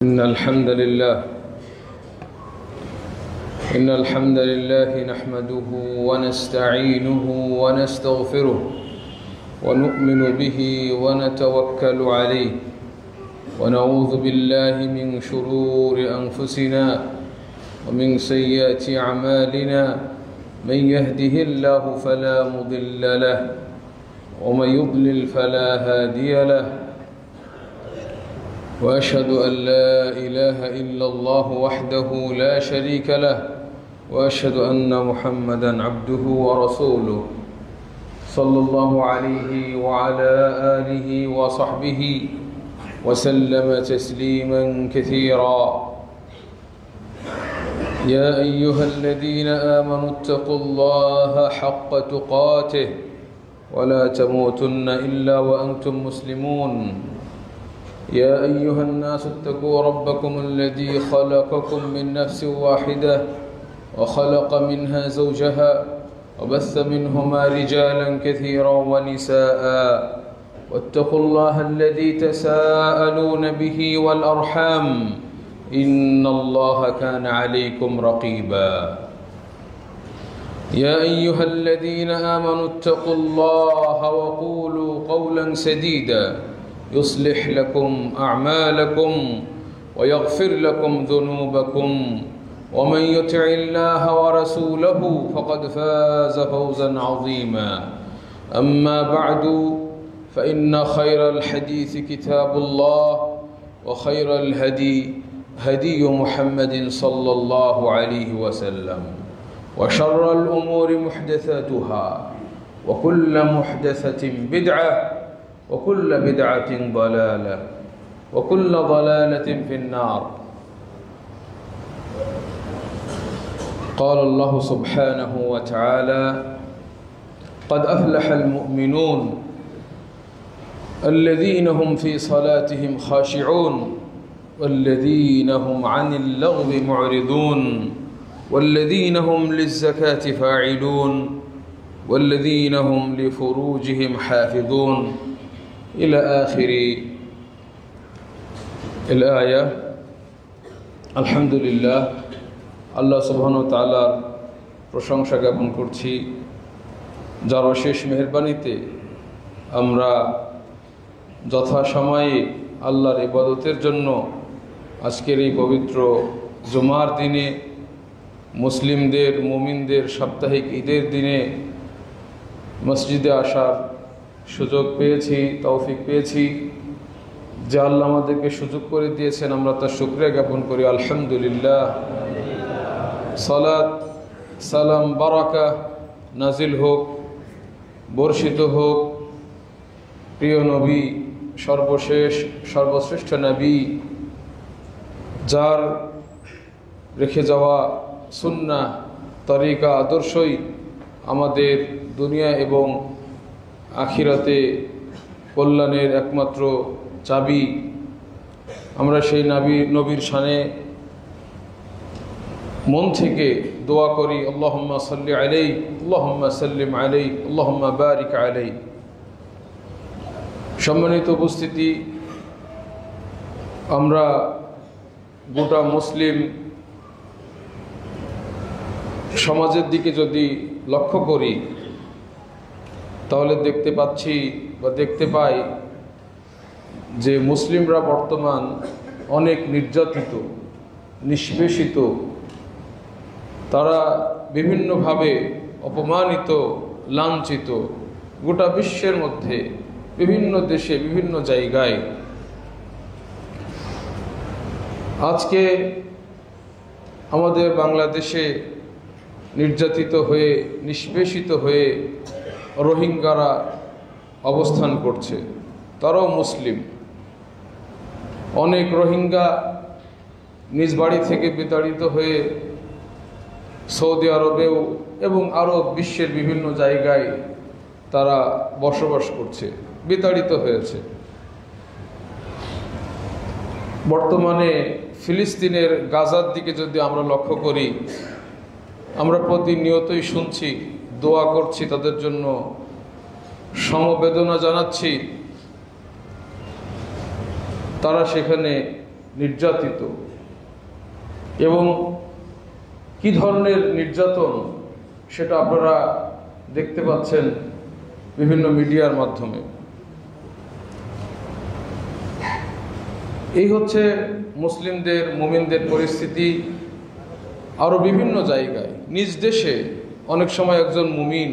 إن الحمد لله نحمده ونستعينه ونستغفره ونؤمن به ونتوكل عليه ونعوذ بالله من شرور أنفسنا ومن سيئات أعمالنا من يهده الله فلا مضل له ومن يضلل فلا هادي له وأشهد أن لا إله إلا الله وحده لا شريك له وأشهد أن محمدًا عبده ورسوله صلى الله عليه وعلى آله وصحبه وسلم تسليمًا كثيرًا يا أيها الذين آمنوا اتقوا الله حق تقاته ولا تموتن إلا وأنتم مسلمون يا أيها الناس اتقوا ربكم الذي خلقكم من نفس واحدة وخلق منها زوجها وبث منهما رجالا كثيرا ونساء واتقوا الله الذي تساءلون به والأرحام إن الله كان عليكم رقيبا يا أيها الذين آمنوا اتقوا الله وقولوا قولا سديدا يصلح لكم أعمالكم ويغفر لكم ذنوبكم ومن يطع الله ورسوله فقد فاز فوزا عظيما أما بعد فإن خير الحديث كتاب الله وخير الهدي هدي محمد صلى الله عليه وسلم وشر الأمور محدثاتها وكل محدثة بدعة وكل بدعة ضلالة وكل ضلالة في النار قال الله سبحانه وتعالى قد أفلح المؤمنون الذين هم في صلاتهم خاشعون والذين هم عن اللغو معرضون والذين هم للزكاة فاعلون والذين هم لفروجهم حافظون إلى آخر الآية الحمد لله আল্লাহ সুবহানাহু ওয়া তাআলার প্রশংসা জ্ঞাপন করছি যার অশেষ মেহেরবানিতে আমরা যথাসময়ে আল্লাহর ইবাদতের জন্য আজকের এই পবিত্র জুমার দিনে মুসলিমদের মুমিনদের সাপ্তাহিক ঈদের দিনে মসজিদে আসার সুযোগ পেয়েছি তৌফিক পেয়েছি যে আল্লাহ আমাদেরকে সুযোগ করে দিয়েছেন আমরা তার শুকরিয়া জ্ঞাপন করি আলহামদুলিল্লাহ সালাত সালাম বারাকা নাজিল হোক বর্ষিত হোক প্রিয় নবী সর্বশ্রেষ্ঠ নবী যার রেখে যাওয়া সুন্নাহ তরিকা আদর্শই আমাদের দুনিয়া এবং আখিরাতে কল্যাণের একমাত্র চাবি আমরা সেই নবীর শানে মন থেকে দোয়া করি আল্লাহুম্মা সাল্লি আলাইহি আল্লাহুম্মা সাল্লিম আলাইহি আল্লাহুম্মা বারিক আলাইহি সম্মানিত উপস্থিতি আমরা গোটা মুসলিম সমাজের দিকে যদি লক্ষ্য করি তাহলে দেখতে পাই যে মুসলিমরা বর্তমান অনেক নির্যাতিত নিষ্পেষিত তারা বিভিন্নভাবে অপমানিত লাঞ্ছিত গোটা বিশ্বের মধ্যে বিভিন্ন দেশে বিভিন্ন জায়গায় আজকে আমাদের বাংলাদেশে নির্যাতিত হয়ে নিষ্পেষিত হয়ে রোহিঙ্গারা অবস্থান করছে তারাও মুসলিম অনেক রোহিঙ্গা নিজ বাড়ি থেকে বিতাড়িত হয়ে সৌদি আরবেও এবং আরও বিশ্বের বিভিন্ন জায়গায় তারা বসবাস করছে বিতাড়িত হয়েছে বর্তমানে ফিলিস্তিনের গাজার দিকে যদি আমরা লক্ষ্য করি আমরা প্রতিনিয়তই শুনছি দোয়া করছি তাদের জন্য সমবেদনা জানাচ্ছি তারা সেখানে নির্যাতিত, এবং কি ধরনের নির্যাতন সেটা আপনারা দেখতে পাচ্ছেন বিভিন্ন মিডিয়ার মাধ্যমে। এই হচ্ছে মুসলিমদের, মুমিনদের পরিস্থিতি। আরও বিভিন্ন জায়গায় নিজ দেশে অনেক সময় একজন মুমিন,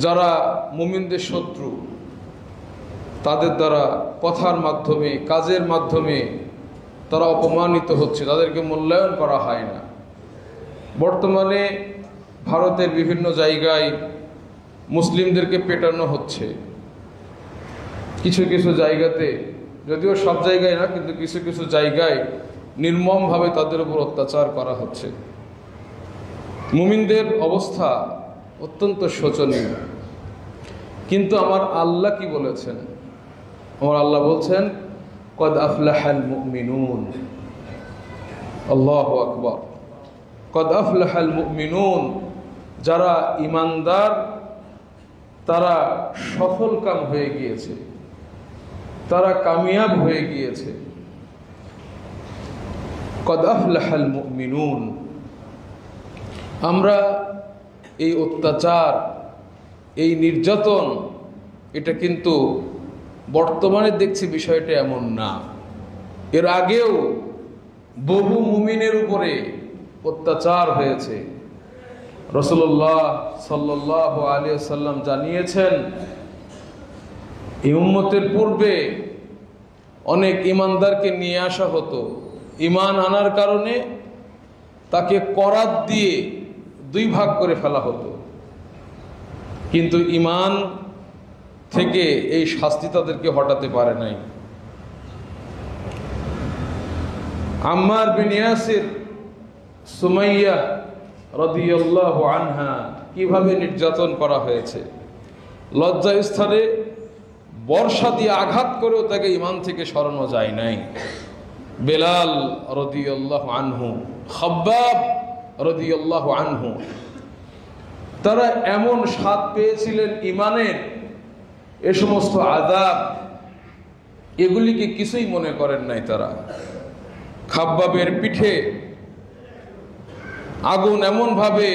যারা মুমিনদের শত্রু, তাদের দ্বারা কথার মাধ্যমে, কাজের মাধ্যমে তারা অপমানিত হচ্ছে, তাদেরকে মূল্যায়ন করা হয় না। বর্তমানে ভারতের বিভিন্ন জায়গায় মুসলিমদেরকে পেটানো হচ্ছে। কিছু কিছু জায়গাতে, যদিও সব জায়গায় না, কিন্তু কিছু কিছু জায়গায় নির্মমভাবে তাদের উপর অত্যাচার করা হচ্ছে। মুমিনদের অবস্থা অত্যন্ত শোচনীয়। কিন্তু আমার আল্লাহ কি বলেছেন? আমার আল্লাহ বলছেন, কদ আফলাহাল মুমিনুন। আল্লাহু আকবার। কদ আফলাহাল মুমিনুন, যারা ঈমানদার তারা সফলকাম হয়ে গিয়েছে, তারা কামিয়াব হয়ে গিয়েছে। কদ আফলাহাল মুমিনুন। আমরা এই অত্যাচার, এই নির্যাতন, এটা কিন্তু বর্তমানে দেখছি বিষয়টা এমন না। এর আগেও বহু মুমিনের উপরে অত্যাচার হয়েছে। রাসূলুল্লাহ সাল্লাল্লাহু আলাইহি ওয়াসাল্লাম জানিয়েছেন, এই উম্মতের পূর্বে অনেক ঈমানদারকে নিয়ে আসা হতো, ঈমান আনার কারণে তাকে করাত দিয়ে 2 ভাগ করে ফেলা হতো, কিন্তু ঈমান থেকে এই শাস্তি তাদেরকে হটাতে পারে নাই। আম্মার বিন ইয়াসির, সুমাইয়া রাদিয়াল্লাহু আনহা, কিভাবে নির্যাতন করা হয়েছে। লজ্জা স্থানে বর্ষা দিয়ে আঘাত করেও তাকে ঈমান থেকে সরানো যায় নাই। বেলাল রাদিয়াল্লাহু আনহু, খাব্বাব রাদিয়াল্লাহু আনহু, তারা এমন স্বাদ পেয়েছিলেন ঈমানের, এ সমস্ত আযাব এগুলিকে কিছুই মনে করেন নাই তারা। খাব্বাবের পিঠে আগুন এমনভাবে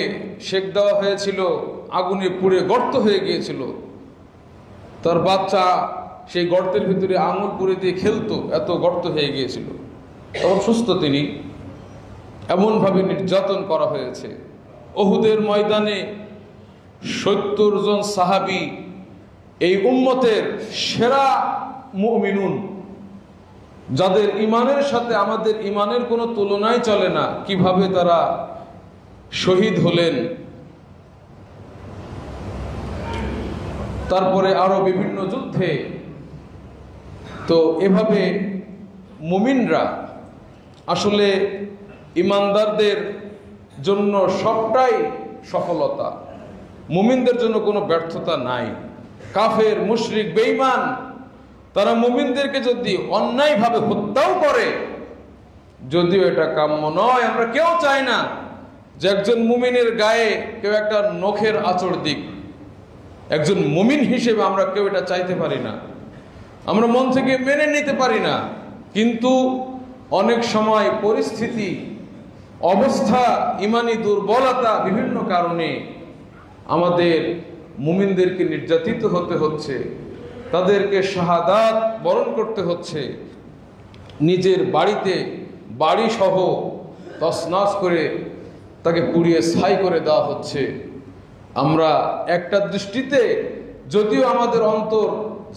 সেক দেওয়া হয়েছিল, আগুনে পুড়ে গর্ত হয়ে গিয়েছিল। তার বাচ্চা সেই গর্তের ভিতরে আঙুল পুড়ে দিয়ে খেলতো, এত গর্ত হয়ে গিয়েছিল। তখন সুস্থ তিনি। এমনভাবে নির্যাতন করা হয়েছে। উহুদের ময়দানে 70 জন সাহাবী, এই উম্মতের সেরা মুমিনুন, যাদের ঈমানের সাথে আমাদের ঈমানের কোনো তুলনাই চলে না, কিভাবে তারা শহীদ হলেন। তারপরে আরো বিভিন্ন যুদ্ধে। তো এভাবে মুমিনরা আসলে ঈমানদারদের জন্য সবটাই সফলতা, মুমিনদের জন্য কোনো ব্যর্থতা নাই। কাফের, মুশরিক, বেঈমান তারা মুমিনদেরকে যদি অন্যায়ভাবে হত্যাও করে, যদিও এটা কাম্য নয়, আমরা কেউ চাই না যে একজন মুমিনের গায়ে কেউ একটা নখের আঁচড় দিক। একজন মুমিন হিসেবে আমরা কেউ এটা চাইতে পারি না, আমরা মন থেকে মেনে নিতে পারি না। কিন্তু অনেক সময় পরিস্থিতি, অবস্থা, ঈমানি দুর্বলতা, বিভিন্ন কারণে আমাদের মুমিনদেরকে নির্যাতিত হতে হচ্ছে, তাদেরকে শাহাদাত বরণ করতে হচ্ছে। নিজের বাড়িতে বাড়ি সহ তছনছ করে তাকে পুড়িয়ে ছাই করে দেওয়া হচ্ছে। আমরা একটা দৃষ্টিতে, যদিও আমাদের অন্তর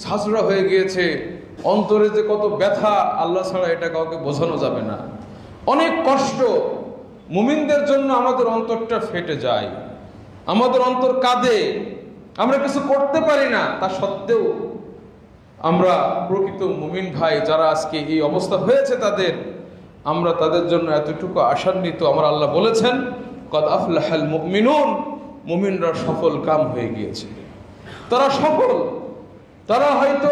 ঝাঁঝরা হয়ে গিয়েছে, অন্তরে যে কত ব্যথা আল্লাহ ছাড়া এটা কাউকে বোঝানো যাবে না। অনেক কষ্ট মুমিনদের জন্য, আমাদের অন্তরটা ফেটে যায়, আমাদের অন্তর কাঁদে। আমরা কিছু করতে পারি না, তা সত্ত্বেও আমরা প্রকৃত মুমিন ভাই যারা আজকে এই অবস্থা হয়েছে তাদের, আমরা তাদের জন্য এতটুকু আশান্বিত। আমার আল্লাহ বলেছেন, কদ আফলাহাল মুমিনুন, মুমিনরা সফল কাম হয়ে গিয়েছে, তারা সফল। তারা হয়তো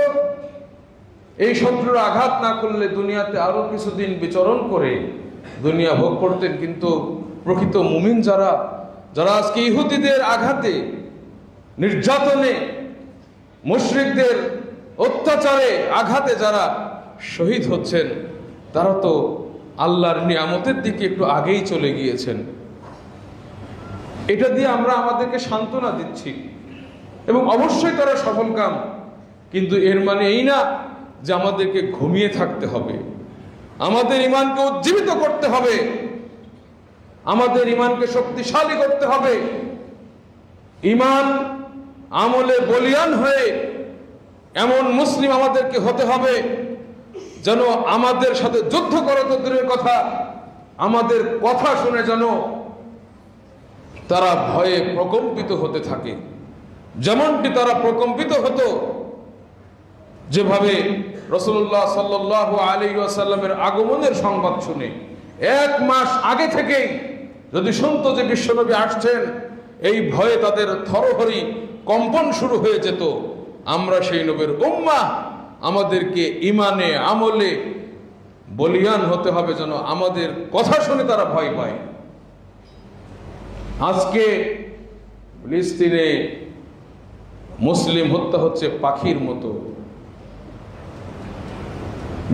এই শত্রুর আঘাত না করলে দুনিয়াতে আরো কিছুদিন বিচরণ করে দুনিয়া ভোগ করতেন, কিন্তু প্রকৃত মুমিন যারা, যারা আজকে ইহুদিদের আঘাতে, নির্যাতনে, মুশরিকদের অত্যাচারে, আঘাতে যারা শহীদ হচ্ছেন, তারা তো আল্লাহর নিয়ামতের দিকে একটু আগেই চলে গিয়েছেন। এটা দিয়ে আমরা আমাদেরকে সান্ত্বনা দিচ্ছি এবং অবশ্যই তারা সফলকাম, কিন্তু এর মানে এই না যে আমাদেরকে ঘুমিয়ে থাকতে হবে। আমাদের ঈমানকে উজ্জীবিত করতে হবে, আমাদের ঈমানকে শক্তিশালী করতে হবে। ঈমান আমলে বলিয়ান হয়ে এমন মুসলিম আমাদেরকে হতে হবে যেন আমাদের সাথে যুদ্ধ করা তো দূরের কথা, আমাদের কথা শুনে যেন তারা ভয়ে প্রকম্পিত হতে থাকে, যেমনটি তারা প্রকম্পিত হতো যেভাবে রাসূলুল্লাহ সাল্লাল্লাহু আলাইহি ওয়াসাল্লামের আগমনের সংবাদ শুনে 1 মাস আগে থেকেই যদি শুনতো যে বিশ্বনবী আসছেন, এই ভয়ে তাদের থরহরি কম্পন শুরু হয়ে যেত। আমরা সেই নবীর উম্মাহ, আমাদেরকে ঈমানে আমলে বলিয়ান হতে হবে যেন আমাদের কথা শুনে তারা ভয় পায়। আজকে ফিলিস্তিনে মুসলিম হত্যা হচ্ছে পাখির মতো।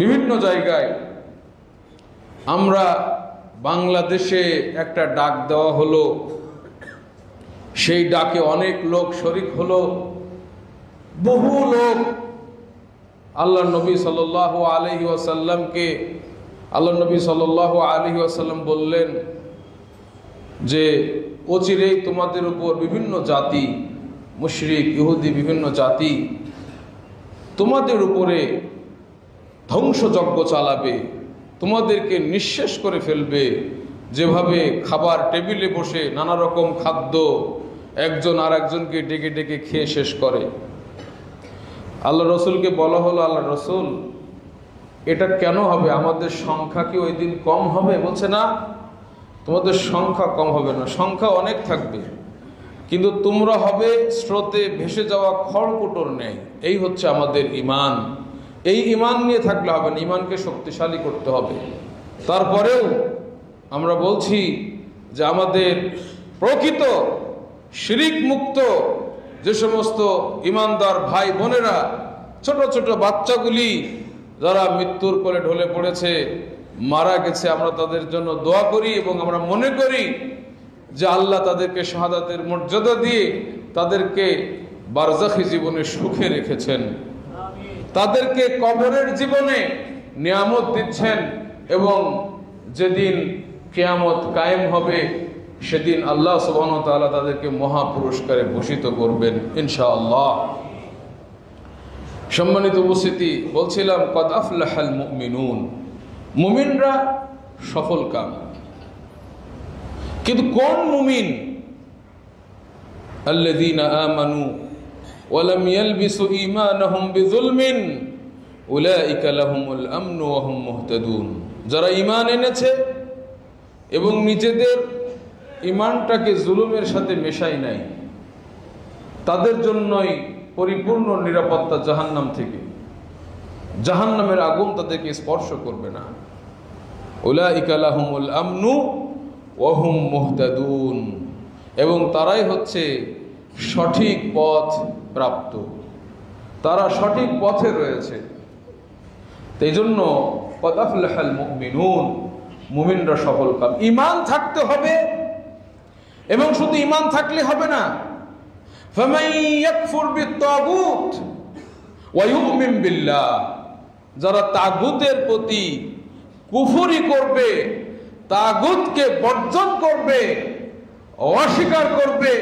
বিভিন্ন জায়গায় আমরা বাংলাদেশে একটা ডাক দেওয়া হলো, সেই ডাকে অনেক লোক শরিক হলো। বহু লোক আল্লাহ নবী সাল্লাল্লাহু আলাইহি ওয়াসাল্লামকে, আল্লাহ নবী সাল্লাল্লাহু আলাইহি ওয়াসাল্লাম বললেন যে অচিরেই তোমাদের উপর বিভিন্ন জাতি, মুশরিক ইহুদি বিভিন্ন জাতি তোমাদের উপরে ধ্বংসযজ্ঞ চালাবে, তোমাদেরকে নিঃশেষ করে ফেলবে। যেভাবে খাবার টেবিলে বসে নানা রকম খাদ্য একজন আর একজনকে ডেকে ডেকে খেয়ে শেষ করে। আল্লাহ রসুলকে বলা হলো, আল্লাহ রসুল এটা কেন হবে? আমাদের সংখ্যা কি ওই দিন কম হবে? বলছে না, তোমাদের সংখ্যা কম হবে না, সংখ্যা অনেক থাকবে, কিন্তু তোমরা হবে স্রোতে ভেসে যাওয়া খড়কুটোর ন্যায়। এই হচ্ছে আমাদের ঈমান। এই ঈমান নিয়ে থাকলে হবে না, ঈমানকে শক্তিশালী করতে হবে। তারপরেও আমরা বলছি যে আমাদের প্রকৃত শিরিক মুক্ত যে সমস্ত ঈমানদার ভাই বোনেরা, ছোট ছোট বাচ্চাগুলি যারা মৃত্যুর কোলে ঢলে পড়েছে, মারা গেছে, আমরা তাদের জন্য দোয়া করি এবং আমরা মনে করি যে আল্লাহ তাদেরকে শাহাদাতের মর্যাদা দিয়ে তাদেরকে বারজাখী জীবনে সুখে রেখেছেন, তাদেরকে কবরের জীবনে নিয়ামত দিচ্ছেন এবং যেদিন কিয়ামত কায়েম হবে সেদিন আল্লাহ সুবহানাহু ওয়া তাআলা তাদেরকে মহা পুরস্কারে ভূষিত করবেন ইনশাআল্লাহ। সম্মানিত উপস্থিতি, বলছিলাম কদ আফলাহাল মুমিনুন, মুমিনরা সফলকাম। কিন্তু কোন মুমিন? আল্লাযীনা আমানু ওয়া লাম ইয়ালবিসু ঈমানাহুম বিযুলমিন উলাইকা লাহুমুল আমনু ওয়া হুম মুহতাদুন। যারা ঈমান এনেছে এবং নিজেদের ঈমানটাকে জুলুমের সাথে মেশায় নাই, তাদের জন্যই পরিপূর্ণ নিরাপত্তা জাহান্নাম থেকে। জাহান্নামের আগুন তাদেরকে স্পর্শ করবে না। উলাইকা লাহুমুল আমনু ওয়া হুম মুহতাদুন, এবং তারাই হচ্ছে সঠিক পথ প্রাপ্ত, তারা সঠিক পথে রয়েছে। এই জন্য কদ আফলাহাল মুমিনুন, মুমিনরা সফলকাম। ঈমান থাকতে হবে, এবং শুধু ঈমান থাকলে হবে না। ফামান ইয়াকফুর বিত-তাগুত ওয়া ইউমিন বিল্লাহ, যারা তাগুতের প্রতি কুফরি করবে, তাগুতকে বর্জন করবে, অস্বীকার করবে,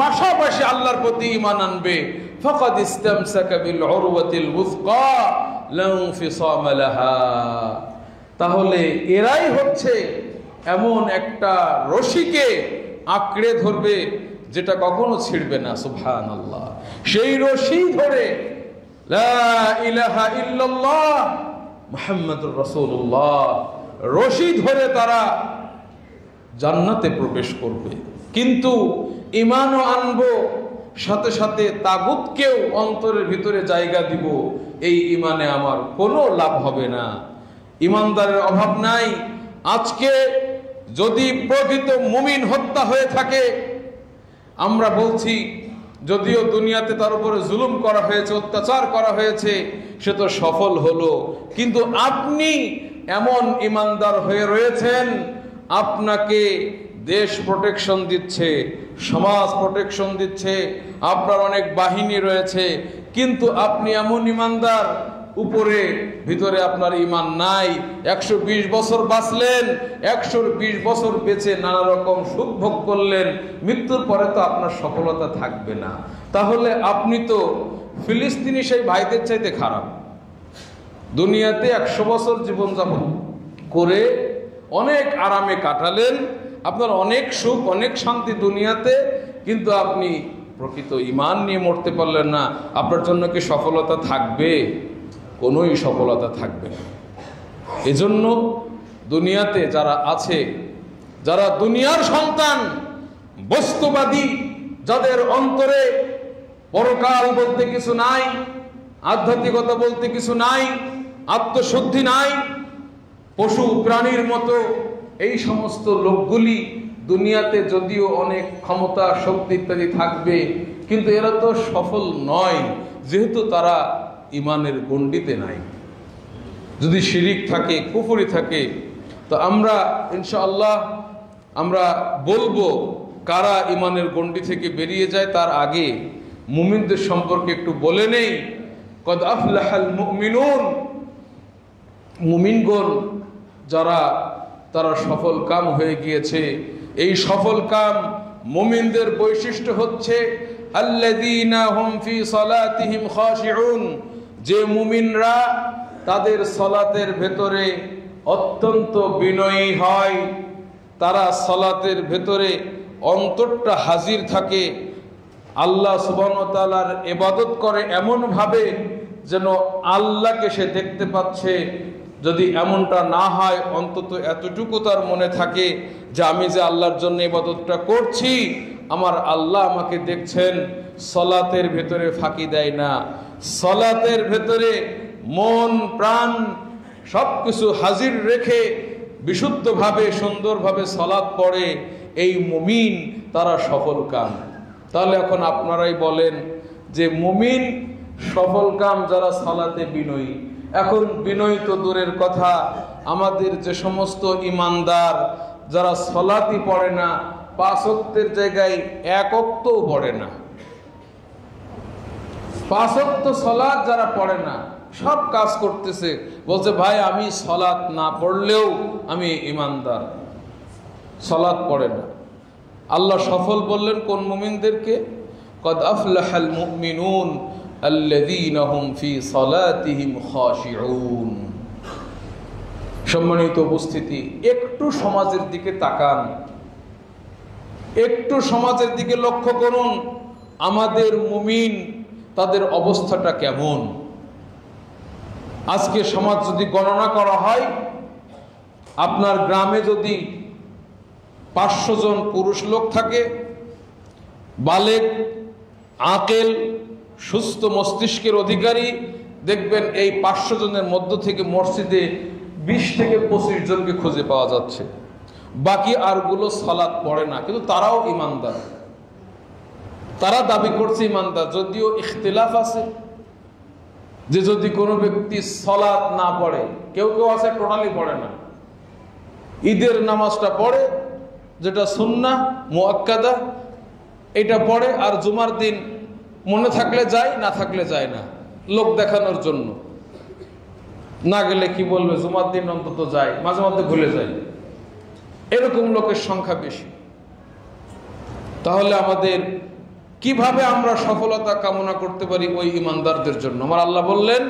পাশাপাশি আল্লাহর প্রতি ঈমান আনবে, ফাকাদ ইসতামসাকা বিল উরওয়াতিল ওয়ুসকা লা ইনফিসামা লাহা, তাহলে এরাই হচ্ছে এমন একটা রশিকে আঁকড়ে ধরবে যেটা কখনো ছিড়বে না। সুবহানাল্লাহ। সেই রশি ধরে লা ইলাহা ইল্লাল্লাহ মুহাম্মাদুর রাসূলুল্লাহ, রশি ধরে তারা জান্নাতে প্রবেশ করবে। কিন্তু ঈমানও আনবো, সাথে সাথে তাগুতকেও অন্তরের ভিতরে জায়গা দিব, এই ঈমানে আমার কোনো লাভ হবে না। ঈমানদারের অভাব নাই। আজকে যদি প্রকৃত মুমিন হত্যা হয়ে থাকে, আমরা বলছি যদিও দুনিয়াতে তার উপরে জুলুম করা হয়েছে, অত্যাচার করা হয়েছে, সে তো সফল হলো, কিন্তু আপনি এমন ইমানদার হয়ে রয়েছেন, আপনাকে দেশ প্রোটেকশন দিচ্ছে, সমাজ প্রোটেকশন দিচ্ছে, আপনার অনেক বাহিনী রয়েছে, কিন্তু আপনি এমন ইমানদার, উপরে ভিতরে আপনার ইমান নাই। 120 বছর বাঁচলেন, 120 বছর বেঁচে নানা রকম সুখ ভোগ করলেন, মৃত্যুর পরে তো আপনার সফলতা থাকবে না। তাহলে আপনি তো ফিলিস্তিনি সেই ভাইদের চাইতে খারাপ। দুনিয়াতে 100 বছর জীবনযাপন করে অনেক আরামে কাটালেন, আপনার অনেক সুখ অনেক শান্তি দুনিয়াতে, কিন্তু আপনি প্রকৃত ঈমান নিয়ে মরতে পারলেন না। আপনার জন্য কি সফলতা থাকবে? কোনোই সফলতা থাকবে না। এজন্য দুনিয়াতে যারা আছে, যারা দুনিয়ার সন্তান, বস্তুবাদী, যাদের অন্তরে পরকাল বলতে কিছু নাই, আধ্যাত্মিকতা বলতে কিছু নাই, আত্মশুদ্ধি নাই, পশু প্রাণীর মতো, এই সমস্ত লোকগুলি দুনিয়াতে যদিও অনেক ক্ষমতা শক্তি ইত্যাদি থাকবে, কিন্তু এরা তো সফল নয়, যেহেতু তারা ইমানের গণ্ডিতে নাই। যদি শিরিক থাকে, কুফরি থাকে, তো আমরা ইনশাআল্লাহ আমরা বলবো কারা ইমানের গণ্ডি থেকে বেরিয়ে যায়। তার আগে মুমিনদের সম্পর্কে একটু বলে নেই। কদ আফলাহাল মুমিনুন, মুমিনগণ যারা, তারা সফল কাম হয়ে গিয়েছে। এই সফল কাম মুমিনদের বৈশিষ্ট্য হচ্ছে আল্লাযীনা হুম ফি সালাতিহিম খাশিউন, যে মুমিনরা তাদের সালাতের ভেতরে অত্যন্ত বিনয়ী হয়, তারা সালাতের ভেতরে অন্তরটা হাজির থাকে, আল্লাহ সুবহানাহু ওয়া তাআলার ইবাদত করে এমন ভাবে যেন আল্লাহকে সে দেখতে পাচ্ছে। যদি এমনটা না হয়, অন্তত এতটুকু তার মনে থাকে যে আমি যে আল্লাহর জন্য ইবাদতটা করছি, আমার আল্লাহ আমাকে দেখছেন। সালাতের ভেতরে ফাঁকি দেয় না, সালাতের ভেতরে মন প্রাণ সবকিছু হাজির রেখে বিশুদ্ধভাবে সুন্দরভাবে সালাত পড়ে, এই মুমিন তারা সফল কাম। তাহলে এখন আপনারাই বলেন যে মুমিন সফল কাম যারা সালাতে বিনয়ী। এখন বিনয়ী তো দূরের কথা, আমাদের যে সমস্ত ইমানদার যারা সালাতই পড়ে না, 5 ওয়াক্তের জায়গায় 1 ওয়াক্তও পড়ে না, 5 ওয়াক্ত সালাত যারা পড়ে না, সব কাজ করতেছে, বলছে ভাই আমি সালাত না পড়লেও আমি ইমানদার, সালাত পড়ে না। আল্লাহ সফল বললেন কোন মুমিনদেরকে? কদ আফলাহাল মুমিনুন আল্লাযীনা হুম ফি সালাতিহিম খাশিউন। সম্মানিত উপস্থিতি, একটু সমাজের দিকে তাকান, একটু সমাজের দিকে লক্ষ্য করুন, আমাদের মুমিন তাদের অবস্থাটা কেমন। আজকে সমাজ যদি গণনা করা হয়, আপনার গ্রামে যদি 500 জন পুরুষ লোক থাকে, বালেগ, আকেল, সুস্থ মস্তিষ্কের অধিকারী, দেখবেন এই 500 জনের মধ্য থেকে মসজিদে 20 থেকে 25 জনকে খুঁজে পাওয়া যাচ্ছে। বাকি আরগুলো সালাত পড়ে না, কিন্তু তারাও ইমানদার, তারা দাবি করছে ইমানদার। যদিও ইখতিলাফ আছে যে যদি কোনো ব্যক্তি সালাত না পড়ে, কেউ কেউ আছে টোটালি পড়ে না, ঈদের নামাজটা পড়ে যেটা সুন্নাহ মুআক্কাদা, এটা পড়ে, আর জুমার দিন মনে থাকলে যায়, না থাকলে যায় না, লোক দেখানোর জন্য। না গেলে কি বলবে, জুমার দিন অন্তত যায়, মাঝে মধ্যে ভুলে যায়, এরকম লোকের সংখ্যা বেশি। তাহলে আমাদের কিভাবে আমরা সফলতা কামনা করতে পারি ওই ইমানদারদের জন্য? আমার আল্লাহ বললেন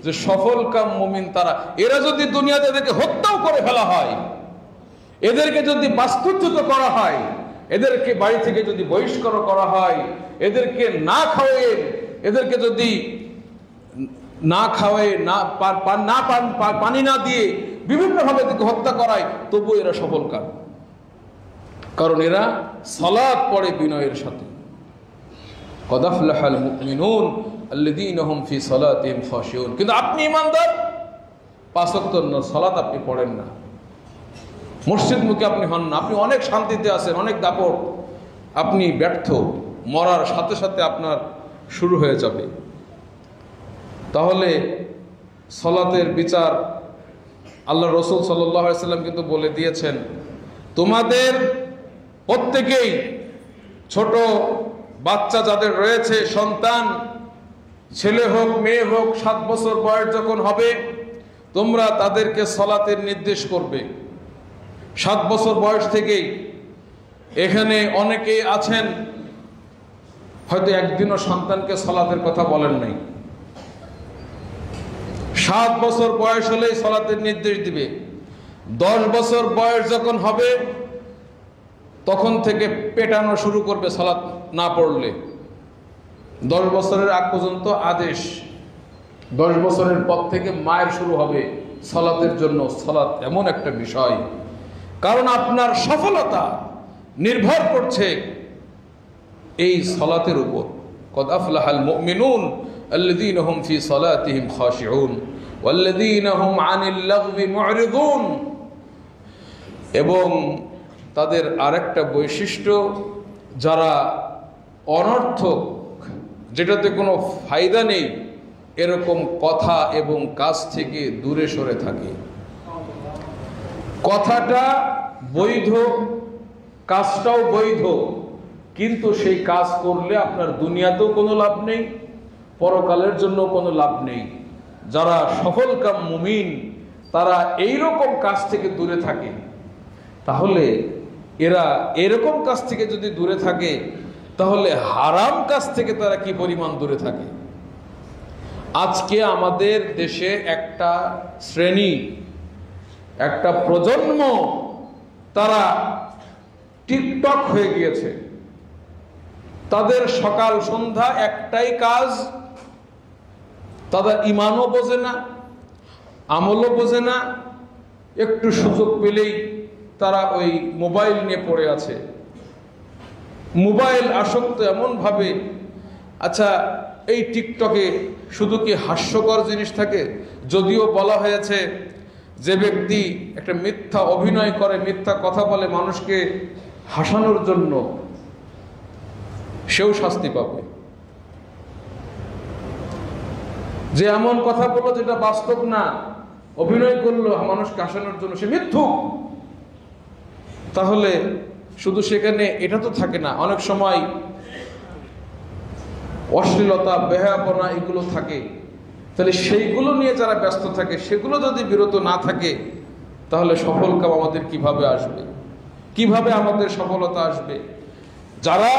যে সফল কাম মুমিন তারা। এরা যদি দুনিয়াতে এদেরকে হত্যাও করে ফেলা হয়, এদেরকে যদি বাস্তুচ্যুত করা হয়, এদেরকে বাড়ি থেকে যদি বহিষ্কার করা হয়, এদেরকে না খাওয়ায়ে, এদেরকে যদি না খাওয়ায়, পানি না দিয়ে বিভিন্নভাবে এদেরকে হত্যা করায়, তবু এরা সফল কাম, কারণ এরা সালাত পড়ে বিনয়ের সাথে। কদ আফলাহাল মুমিনুন আল্লাযীনা হুম ফি সালাতিহিম খাশিউন। কিন্তু আপনি ইমানদার, 5 ওয়াক্ত সালাত আপনি পড়েন না, মসজিদ মুখে আপনি হন না, আপনি অনেক শান্তিতে আছেন, অনেক দাপট, আপনি ব্যর্থ, মরার সাথে সাথে আপনার শুরু হয়ে যাবে। তাহলে সালাতের বিচার আল্লাহ রসুল সাল্লাল্লাহু আলাইহি সাল্লাম কিন্তু বলে দিয়েছেন, তোমাদের প্রত্যেকেই ছোট বাচ্চা যাদের রয়েছে, সন্তান ছেলে হোক মেয়ে হোক, 7 বছর বয়স যখন হবে তোমরা তাদেরকে সালাতের নির্দেশ করবে। 7 বছর বয়স থেকেই। এখানে অনেকেই আছেন হয়তো একদিনও সন্তানকে সালাতের কথা বলেন নাই। 7 বছর বয়স হলেই সালাতের নির্দেশ দিবে। 10 বছর বয়স যখন হবে তখন থেকে পেটানো শুরু করবে সালাত না পড়লে। 10 বছরের আগ পর্যন্ত আদেশ। 10 বছরের পর থেকে মায়ের শুরু হবে সালাতের জন্য। সালাত এমন একটা বিষয়, কারণ আপনার সফলতা নির্ভর করছে এই সালাতের উপর। কদ আফলাহাল মুমিনুন আল্লাযীনা হুম ফি সালাতিহিম খাশিউন ওয়াল্লাযীনা হুম আনিল লাগবি মুরিদুন। এবং তাদের আরেকটা বৈশিষ্ট্য, যারা অনর্থক, যেটাতে কোনো ফায়দা নেই এরকম কথা এবং কাজ থেকে দূরে সরে থাকে। কথাটা বৈধ, কাজটাও বৈধ, কিন্তু সেই কাজ করলে আপনার দুনিয়াতেও কোনো লাভ নেই, পরকালের জন্য কোনো লাভ নেই। যারা সফলকাম মুমিন তারা এইরকম কাজ থেকে দূরে থাকে। তাহলে এরা এরকম কাজ থেকে যদি দূরে থাকে, তাহলে হারাম কাজ থেকে তারা কি পরিমাণ দূরে থাকে। আজকে আমাদের দেশে একটা শ্রেণী, একটা প্রজন্ম, তারা টিকটক হয়ে গিয়েছে। তাদের সকাল সন্ধ্যা একটাই কাজ। তাদের ইমানও বোঝে না, আমলও বোঝে না, একটু সুযোগ পেলেই তারা ওই মোবাইল নিয়ে পড়ে আছে। মোবাইল আসক্ত এমনভাবে। আচ্ছা, এই টিকটকে শুধু কি হাস্যকর জিনিস থাকে? যদিও বলা হয়েছে যে ব্যক্তি একটা মিথ্যা অভিনয় করে, মিথ্যা কথা বলে মানুষকে হাসানোর জন্য, সেও শাস্তি পাবে। যে এমন কথা বললো যেটা বাস্তব না, অভিনয় করলো মানুষকে হাসানোর জন্য, সে মিথ্যুক। তাহলে শুধু সেখানে এটা তো থাকে না, অনেক সময় অশ্লীলতা, বেহায়াপনা এগুলো থাকে। তাহলে সেইগুলো নিয়ে যারা ব্যস্ত থাকে, সেগুলো যদি বিরত না থাকে, তাহলে সফল কাম আমাদের কিভাবে আসবে? কিভাবে আমাদের সফলতা আসবে? যারা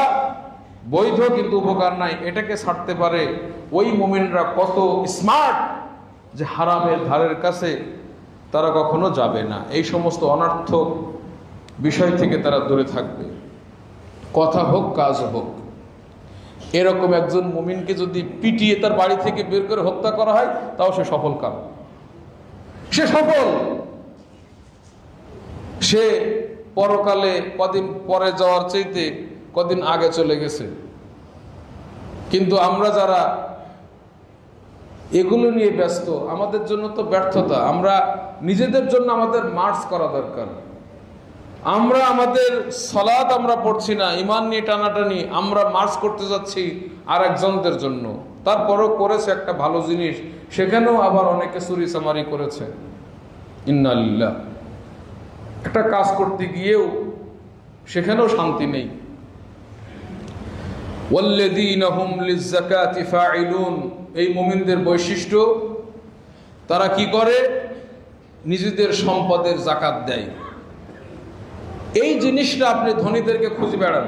বৈধ কিন্তু উপকার নাই এটাকে ছাড়তে পারে, ওই মুমিনরা কত স্মার্ট যে হারামের ধারের কাছে তারা কখনো যাবে না। এই সমস্ত অনর্থক বিষয় থেকে তারা দূরে থাকবে। কথা হোক, কাজ হোক। এরকম একজন মুমিনকে যদি পিটিয়ে তার বাড়ি থেকে বের করে হত্যা করা হয়, তাও সে সফল কাম, সে সফল। সে পরকালে কদিন পরে যাওয়ার চাইতে কদিন আগে চলে গেছে। কিন্তু আমরা যারা এগুলো নিয়ে ব্যস্ত, আমাদের জন্য তো ব্যর্থতা। আমরা নিজেদের জন্য আমাদের মার্চ করা দরকার। আমরা আমাদের সালাত আমরা পড়ছি না, ইমান নিয়ে টানাটানি, আমরা মার্চ করতে যাচ্ছি আর একজনদের জন্য। তারপরও করেছে একটা ভালো জিনিস, সেখানেও আবার অনেকে চুরি চামারি করেছে। ইন্না লিল্লাহ। একটা কাজ করতে গিয়েও সেখানেও শান্তি নেই। ওয়াল্লাযীনা হুম লিয-যাকাতি ফাঈলুন। এই মুমিনদের বৈশিষ্ট্য, তারা কি করে? নিজেদের সম্পদের যাকাত দেয়। এই জিনিসটা আপনি ধনীদেরকে খুঁজে বেড়ান।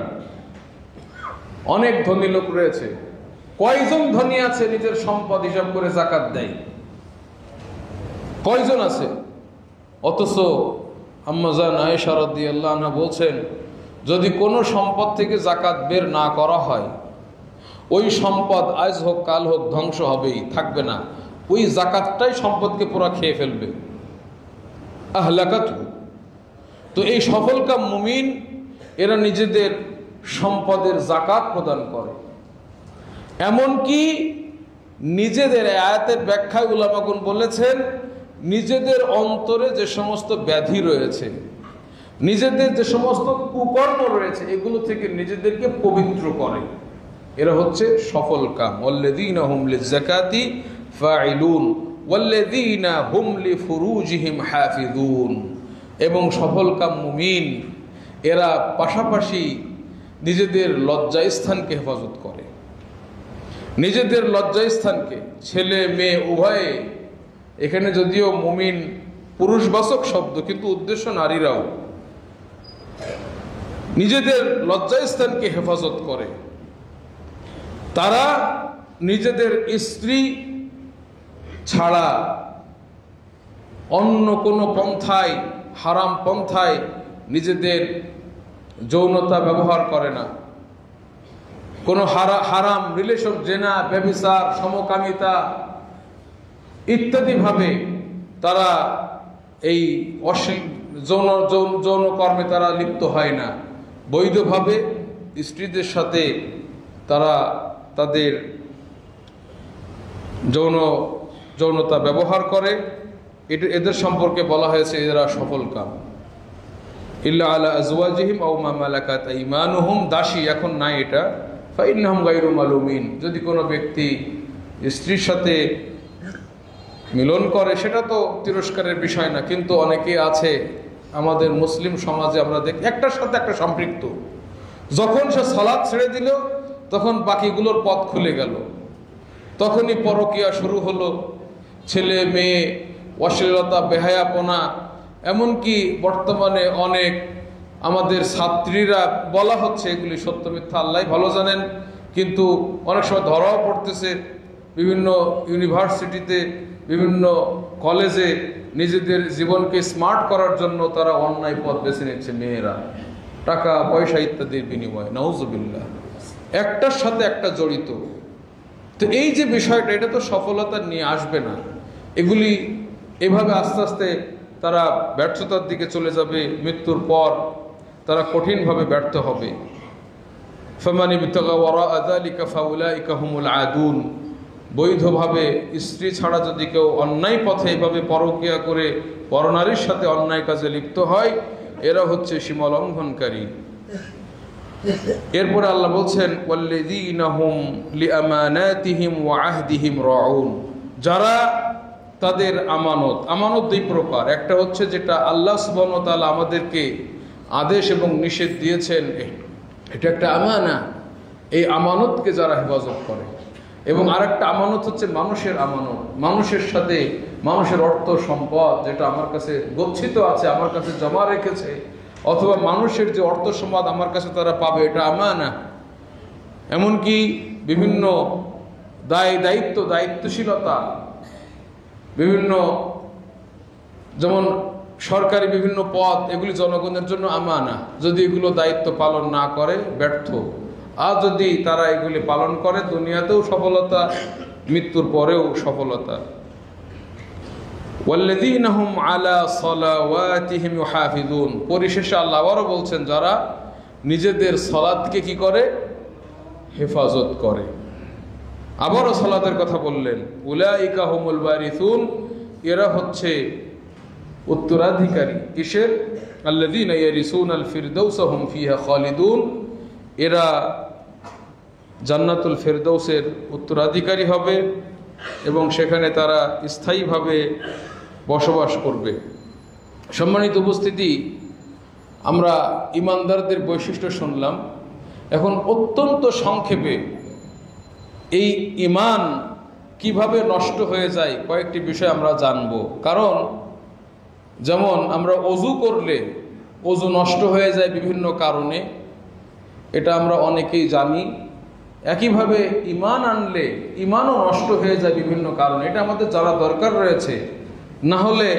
অনেক ধনী লোক রয়েছে, কয়জন ধনী আছে নিজের সম্পদ হিসাব করে যাকাত দেয়? কয়জন আছে? অথচ আম্মা জান আয়েশা রাদিয়াল্লাহু আনহা বলছেন, যদি কোনো সম্পদ থেকে যাকাত বের না করা হয়, ওই সম্পদ আজ হোক কাল হোক ধ্বংস হবেই, থাকবে না। ওই যাকাতটাই সম্পদকে পুরা খেয়ে ফেলবে। আহলাকাত। তো এই সফলকাম মুমিন এরা নিজেদের সম্পদের যাকাত প্রদান করে। এমনকি নিজেদের, আয়াতের ব্যাখ্যায় উলামাগণ বলেছেন, নিজেদের অন্তরে যে সমস্ত ব্যাধি রয়েছে, নিজেদের যে সমস্ত কুকর্ম রয়েছে, এগুলো থেকে নিজেদেরকে পবিত্র করে। এরা হচ্ছে সফল কাম। ওয়াল্লাযীনা হুম লিয-যাকাতি ফাঈলুন। ওয়াল্লাযীনা হুম লিফুরুজিহিম হাফিযুন, এবং সফলকাম মুমিন এরা পাশাপাশি নিজেদের লজ্জাস্থানকে হেফাজত করে। নিজেদের লজ্জাস্থানকে, ছেলে মেয়ে উভয়ে, এখানে যদিও মুমিন পুরুষবাচক শব্দ কিন্তু উদ্দেশ্য নারীরাও, নিজেদের লজ্জাস্থানকে হেফাজত করে। তারা নিজেদের স্ত্রী ছাড়া অন্য কোনো পন্থায়, হারাম পন্থায় নিজেদের যৌনতা ব্যবহার করে না। কোনো হারাম রিলেশন, জেনা, ব্যভিচার, সমকামিতা ইত্যাদিভাবে তারা এই যৌন কর্মে তারা লিপ্ত হয় না। বৈধভাবে স্ত্রীদের সাথে তারা তাদের যৌনতা ব্যবহার করে। এদের সম্পর্কে বলা হয়েছে এরা সফলকাম। ইল্লা আলা আজওয়াজিহিম আও মা মালাকাত আইমানুহুম, দাসী এখন নাই এটা, ফাইন্নাহুম গায়রু মালুমিন। যদি কোনো ব্যক্তি স্ত্রীর সাথে মিলন করে সেটা তো তিরস্কারের বিষয় না, কিন্তু অনেকে আছে আমাদের মুসলিম সমাজে আমরা দেখি একটার সাথে একটা সম্পৃক্ত। যখন সে সালাত ছেড়ে দিল তখন বাকিগুলোর পথ খুলে গেল, তখনই পরকীয়া শুরু হলো, ছেলে মেয়ে, অশ্লীলতা, বেহায়াপনা। এমনকি বর্তমানে অনেক আমাদের ছাত্রীরা, বলা হচ্ছে এগুলি সত্য মিথ্যা আল্লাহ ভালো জানেন, কিন্তু অনেক সময় ধরাও পড়তেছে, বিভিন্ন ইউনিভার্সিটিতে, বিভিন্ন কলেজে নিজেদের জীবনকে স্মার্ট করার জন্য তারা অন্যায় পথ বেছে নিচ্ছে মেয়েরা, টাকা পয়সা ইত্যাদির বিনিময়ে। নাউজুবিল্লাহ, একটার সাথে একটা জড়িত। তো এই যে বিষয়টা, এটা তো সফলতা নিয়ে আসবে না। এগুলি এভাবে আস্তে আস্তে তারা ব্যর্থতার দিকে চলে যাবে। মৃত্যুর পর তারা কঠিনভাবে ব্যর্থ হবে। ফামান ইবতাগা ওয়ারাআ যালিকা ফাউলাইকা হুমুল আদুন। বৈধভাবে স্ত্রী ছাড়া যদি কেউ অন্যায় পথে এভাবে পরকীয়া করে পরনারীর সাথে অন্যায় কাজে লিপ্ত হয়, এরা হচ্ছে সীমা লঙ্ঘনকারী। এরপরে আল্লাহ বলছেন ওয়াল্লাযীনা হুম লিআমানাতিহিম ওয়া আহদিহিম রাউন, যারা তাদের আমানত দুই প্রকার। একটা হচ্ছে যেটা আল্লাহ সুবহানাহু ওয়া তাআলা আমাদেরকে আদেশ এবং নিষেধ দিয়েছেন, এটা একটা আমানা, এই আমানতকে যারা হেফাজত করে। এবং আরেকটা আমানত হচ্ছে মানুষের আমানত, মানুষের সাথে, মানুষের অর্থ সম্পদ যেটা আমার কাছে গচ্ছিত আছে, আমার কাছে জমা রেখেছে, অথবা মানুষের যে অর্থ সম্পদ আমার কাছে তারা পাবে, এটা আমানা। এমনকি বিভিন্ন দায়িত্বশীলতা, বিভিন্ন যেমন সরকারি বিভিন্ন পদ, এগুলি জনগণের জন্য আমানা। যদি এগুলো দায়িত্ব পালন না করে ব্যর্থ, আর যদি তারা এগুলি পালন করে দুনিয়াতেও সফলতা, মৃত্যুর পরেও সফলতা। ওয়াল্লাযীনা হুম আলা সালাওয়াতিহিম ইউহাফিজুন, পরিশেষে আল্লাহ আবারও বলছেন যারা নিজেদের সালাতকে কি করে, হেফাজত করে। আবারও সালাতের কথা বললেন, উলাইকা হুমুল ওয়ারিসুন, এরা হচ্ছে উত্তরাধিকারী। কিসের? আল্লাযীনা ইয়ারিসুনাল ফিরদাউসা হুম ফিহা খালিদুন, এরা জান্নাতুল ফেরদৌসের উত্তরাধিকারী হবে এবং সেখানে তারা স্থায়ীভাবে বসবাস করবে। সম্মানিত উপস্থিতি, আমরা ইমানদারদের বৈশিষ্ট্য শুনলাম। এখন অত্যন্ত সংক্ষেপে এই ঈমান কিভাবে নষ্ট হয়ে যায় কয়েকটি বিষয় আমরা জানব। কারণ যেমন আমরা ওযু করলে ওযু নষ্ট হয়ে যায় বিভিন্ন কারণে, এটা আমরা অনেকেই জানি। একইভাবে ঈমান আনলে ঈমানও নষ্ট হয়ে যায় বিভিন্ন কারণে, এটা আমাদের জানা দরকার রয়েছে। না হলে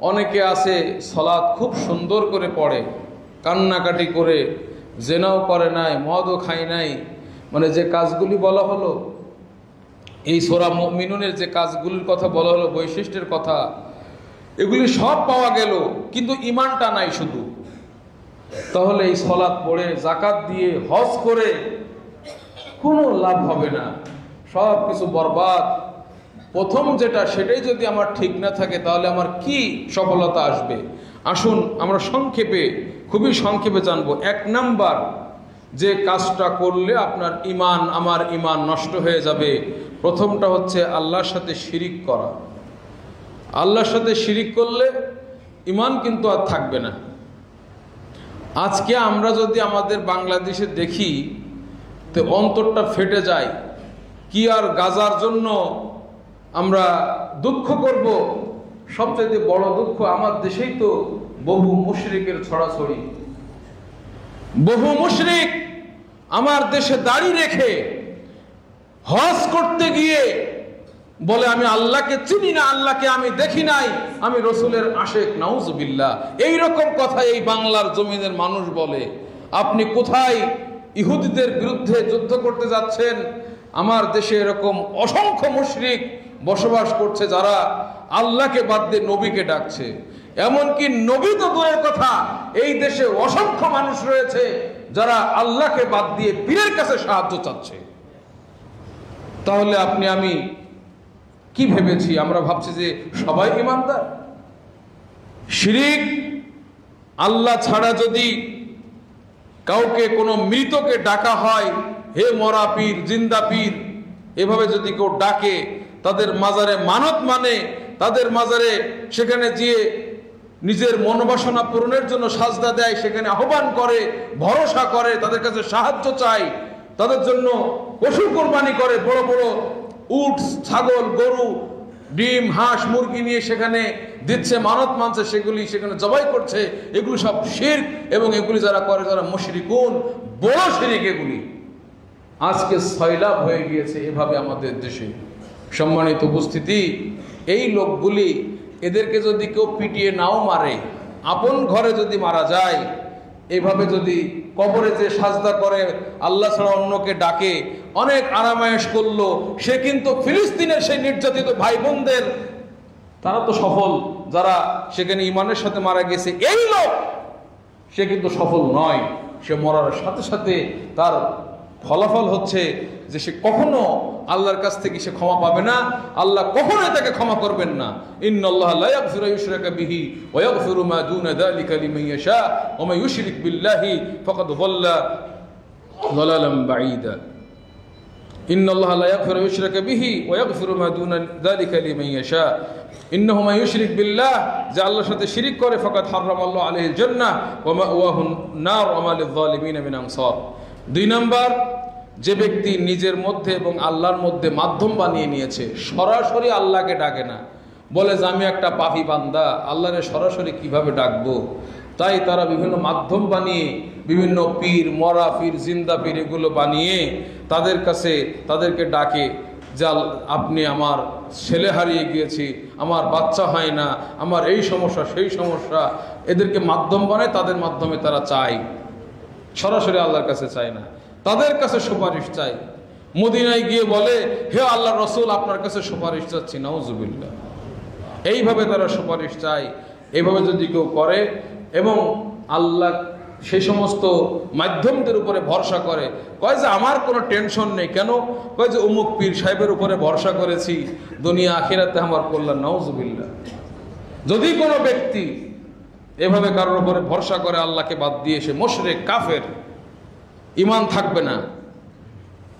অনেকে আছে সালাত খুব সুন্দর করে পড়ে, কান্নাকাটি করে, জেনাও করে নাই, মদও খায় নাই, মানে যে কাজগুলি বলা হলো এই সূরা মুমিনুনের, যে কাজগুলির কথা বলা হলো, বৈশিষ্ট্যের কথা, এগুলি সব পাওয়া গেল, কিন্তু ঈমানটা নাই শুধু। তাহলে এই সালাত পড়ে, যাকাত দিয়ে, হজ করে কোনো লাভ হবে না, সব কিছু বরবাদ। প্রথম যেটা, সেটাই যদি আমার ঠিক না থাকে তাহলে আমার কি সফলতা আসবে? আসুন আমরা সংক্ষেপে, খুবই সংক্ষেপে জানবো। 1 নাম্বার যে কাজটা করলে আপনার ঈমান, আমার ঈমান নষ্ট হয়ে যাবে, প্রথমটা হচ্ছে আল্লাহর সাথে শিরিক করা। আল্লাহর সাথে শিরিক করলে ঈমান কিন্তু আর থাকবে না। আজকে আমরা যদি আমাদের বাংলাদেশে দেখি তো অন্তরটা ফেটে যায়। কি আর গাজার জন্য আমরা দুঃখ করব? সবচেয়ে বড় দুঃখ আমার দেশেই তো বহু মুশরিকের ছড়াছড়ি। বহু মুশরিক আমার দেশে দাড়ি রেখে হজ করতে গিয়ে বলে আমি আল্লাহকে চিনি না, আল্লাহকে আমি দেখি নাই, আমি রসুলের আশেক। নাউজুবিল্লাহ। এইরকম কথা এই বাংলার জমিনের মানুষ বলে। আপনি কোথায় ইহুদিদের বিরুদ্ধে যুদ্ধ করতে যাচ্ছেন? আমার দেশে এরকম অসংখ্য মুশরিক বসবাস করছে যারা আল্লাহকে বাদ দিয়ে নবীকে ডাকছে। এমনকি নবী তো দূরের কথা, এই দেশে অসংখ্য মানুষ রয়েছে যারা আল্লাহকে বাদ দিয়ে পীরের কাছে সাহায্য চাচ্ছে। তাহলে আপনি আমি কি ভেবেছি? আমরা ভাবছি যে সবাই ঈমানদার। শিরিক, আল্লাহ ছাড়া যদি কাউকে কোনো মৃতকে ডাকা হয়, হে মরা পীর, জিন্দা পীর, এভাবে যদি কেউ ডাকে, তাদের মাজারে মানত মানে, তাদের মাজারে সেখানে গিয়ে নিজের মনোবাসনা পূরণের জন্য সাজদা দেয়, সেখানে আহ্বান করে, ভরসা করে, তাদের কাছে সাহায্য চায়, তাদের জন্য পশু কোরবানি করে, বড় বড় উট, ছাগল, গরু, ডিম, হাঁস, মুরগি নিয়ে সেখানে দিচ্ছে, মানত মানছে, সেগুলি সেখানে জবাই করছে। এগুলি সব শিরক, এবং এগুলি যারা করে যারা মুশরিকুন, বড় শিরক এগুলি। আজকে সয়লাভ হয়ে গিয়েছে এভাবে আমাদের দেশে। সম্মানিত উপস্থিতি, এই লোকগুলি, এদেরকে যদি কেউ পিটিয়ে নাও মারে, আপন ঘরে যদি মারা যায়, এইভাবে যদি কবরে যে সাজদা করে, আল্লাহ ছাড়া অন্যকে ডাকে, অনেক আরামায়েশ করলো, সে কিন্তু ফিলিস্তিনের সেই নির্যাতিত ভাই বোনদের, তারা তো সফল, যারা সেখানে ঈমানের সাথে মারা গেছে। এই লোক, সে কিন্তু সফল নয়। সে মরার সাথে সাথে তার ফলাফল হচ্ছে যে সে কখনো আল্লাহর কাছ থেকে সে ক্ষমা পাবে না। আল্লাহ কখনোই তাকে ক্ষমা করবেন না। ইন্নাল্লাহা লা ইয়াগফিরু ইউশরাকা বিহি ওয়া ইয়াগফিরু মা দুনা যালিকা লিমান ইয়াশা ওয়া মান ইউশরিক বিল্লাহি ফাকাদ যাল্লা যালালাম বাঈদা। ইন্নাল্লাহা লা ইয়াগফিরু ইউশরাকা বিহি ওয়া ইয়াগফিরু মা দুনা যালিকা লিমান ইয়াশা। ইন্নাহু মান ইউশরিক বিল্লাহ, যে আল্লাহর সাথে শিরিক করে, ফাকাদ হারামাল্লাহু আলাইহিল জান্নাহ ওয়া মাওয়াহুন নার ওয়া মা লিয-যালিমিন মিন আনসার। 2 নাম্বার, যে ব্যক্তি নিজের মধ্যে এবং আল্লাহর মধ্যে মাধ্যম বানিয়ে নিয়েছে, সরাসরি আল্লাহকে ডাকে না, বলে যে আমি একটা পাপী বান্দা, আল্লাহরে সরাসরি কিভাবে ডাকবো? তাই তারা বিভিন্ন মাধ্যম বানিয়ে, বিভিন্ন পীর, মরা পীর, জিন্দা পীর, এগুলো বানিয়ে তাদের কাছে তাদেরকে ডাকে যে আপনি, আমার ছেলে হারিয়ে গিয়েছি, আমার বাচ্চা হয় না, আমার এই সমস্যা সেই সমস্যা, এদেরকে মাধ্যম বানায়, তাদের মাধ্যমে তারা চায়, সরাসরি আল্লাহর কাছে চায় না, তাদের কাছে সুপারিশ চাই। মদিনায় গিয়ে বলে, হে আল্লাহ রসুল, আপনার কাছে সুপারিশ চাচ্ছি। নাউজুবিল্লাহ। এইভাবে তারা সুপারিশ চায়। এইভাবে যদি কেউ করে এবং আল্লাহ সেই সমস্ত মাধ্যমদের উপরে ভরসা করে, কয় যে আমার কোনো টেনশন নেই, কেন? কয় যে অমুক পীর সাহেবের উপরে ভরসা করেছি, দুনিয়া আখিরাতে আমার কল্যাণ। নাউজুবিল্লাহ। যদি কোনো ব্যক্তি এভাবে কারোর উপরে ভরসা করে আল্লাহকে বাদ দিয়ে, সে মুশরিক, কাফের, ঈমান থাকবে না।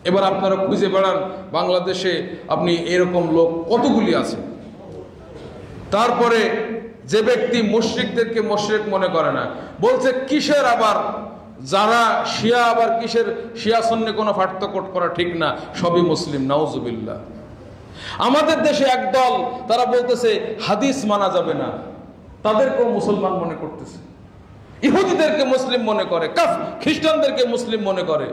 এবার আপনারা খুঁজে বেড়ান বাংলাদেশে, আপনি এরকম লোক কতগুলি আছে। তারপরে যে ব্যক্তি মুশরিকদেরকে মুশরিক মনে করে না, বলছে কিসের আবার, যারা শিয়া, আবার কিসের শিয়া সুন্নি, কোনো পার্থক্য করা ঠিক না, সবই মুসলিম। নাউজুবিল্লাহ। আমাদের দেশে একদল, তারা বলতেছে হাদিস মানা যাবে না, তাদেরকেও মুসলমান মনে করতেছে, ইহুদিদেরকে মুসলিম মনে করে, খ্রিস্টানদেরকে মুসলিম মনে করে,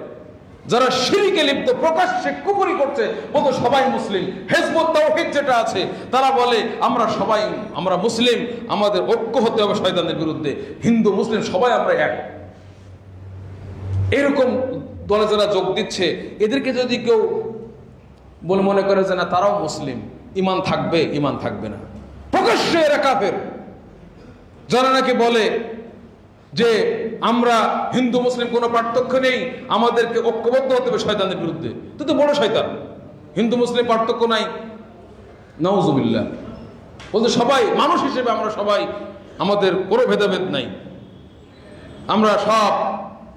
যারা শিরকে লিপ্ত, প্রকাশ্যে কুফরি করছে, বলতো সবাই মুসলিম। হিজবুত তাওহীদ যেটা আছে, তারা বলে আমরা মুসলিম, আমাদের ঐক্য হতে হবে শয়তানের বিরুদ্ধে, হিন্দু মুসলিম সবাই আমরা এক। এরকম দলে যারা যোগ দিচ্ছে, এদেরকে যদি কেউ মনে করে যে না তারাও মুসলিম, ঈমান থাকবে, ঈমান থাকবে না। প্রকাশ্যে এরা কাফের। যারা নাকি বলে যে আমরা হিন্দু মুসলিম কোনো পার্থক্য নেই, আমাদেরকে ঐক্যবদ্ধ হতে হবে শয়তানের বিরুদ্ধে, তো বড় শয়তান। হিন্দু মুসলিম পার্থক্য নাই, নাউজুবিল্লাহ। বলতে সবাই মানুষ হিসেবে আমরা সবাই, আমাদের কোনো ভেদাভেদ নাই, আমরা সব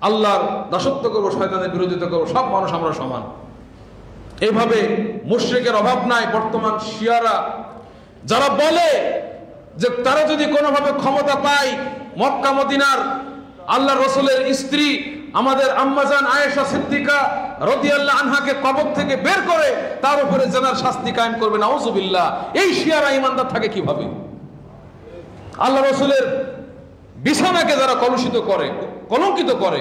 আল্লাহর দাসত্ব করবো, শয়তানের বিরোধিতা করবো, সব মানুষ আমরা সমান। এইভাবে মুশরিকের অভাব নাই। বর্তমান শিয়ারা যারা বলে যে তারা যদি কোনোভাবে ক্ষমতা পায় মক্কা মদিনার আল্লাহ রসুলের স্ত্রী আমাদের আম্মাজান আয়েশা সিদ্দিকা রাদিয়াল্লাহু আনহাকে কবর থেকে বের করে তার উপরে জানার শাস্তি কায়েম করবে, নাউজুবিল্লাহ। এই শিয়ারা ইমানদার থাকে কিভাবে? আল্লাহ রসুলের বিছানাকে যারা কলুষিত করে, কলঙ্কিত করে,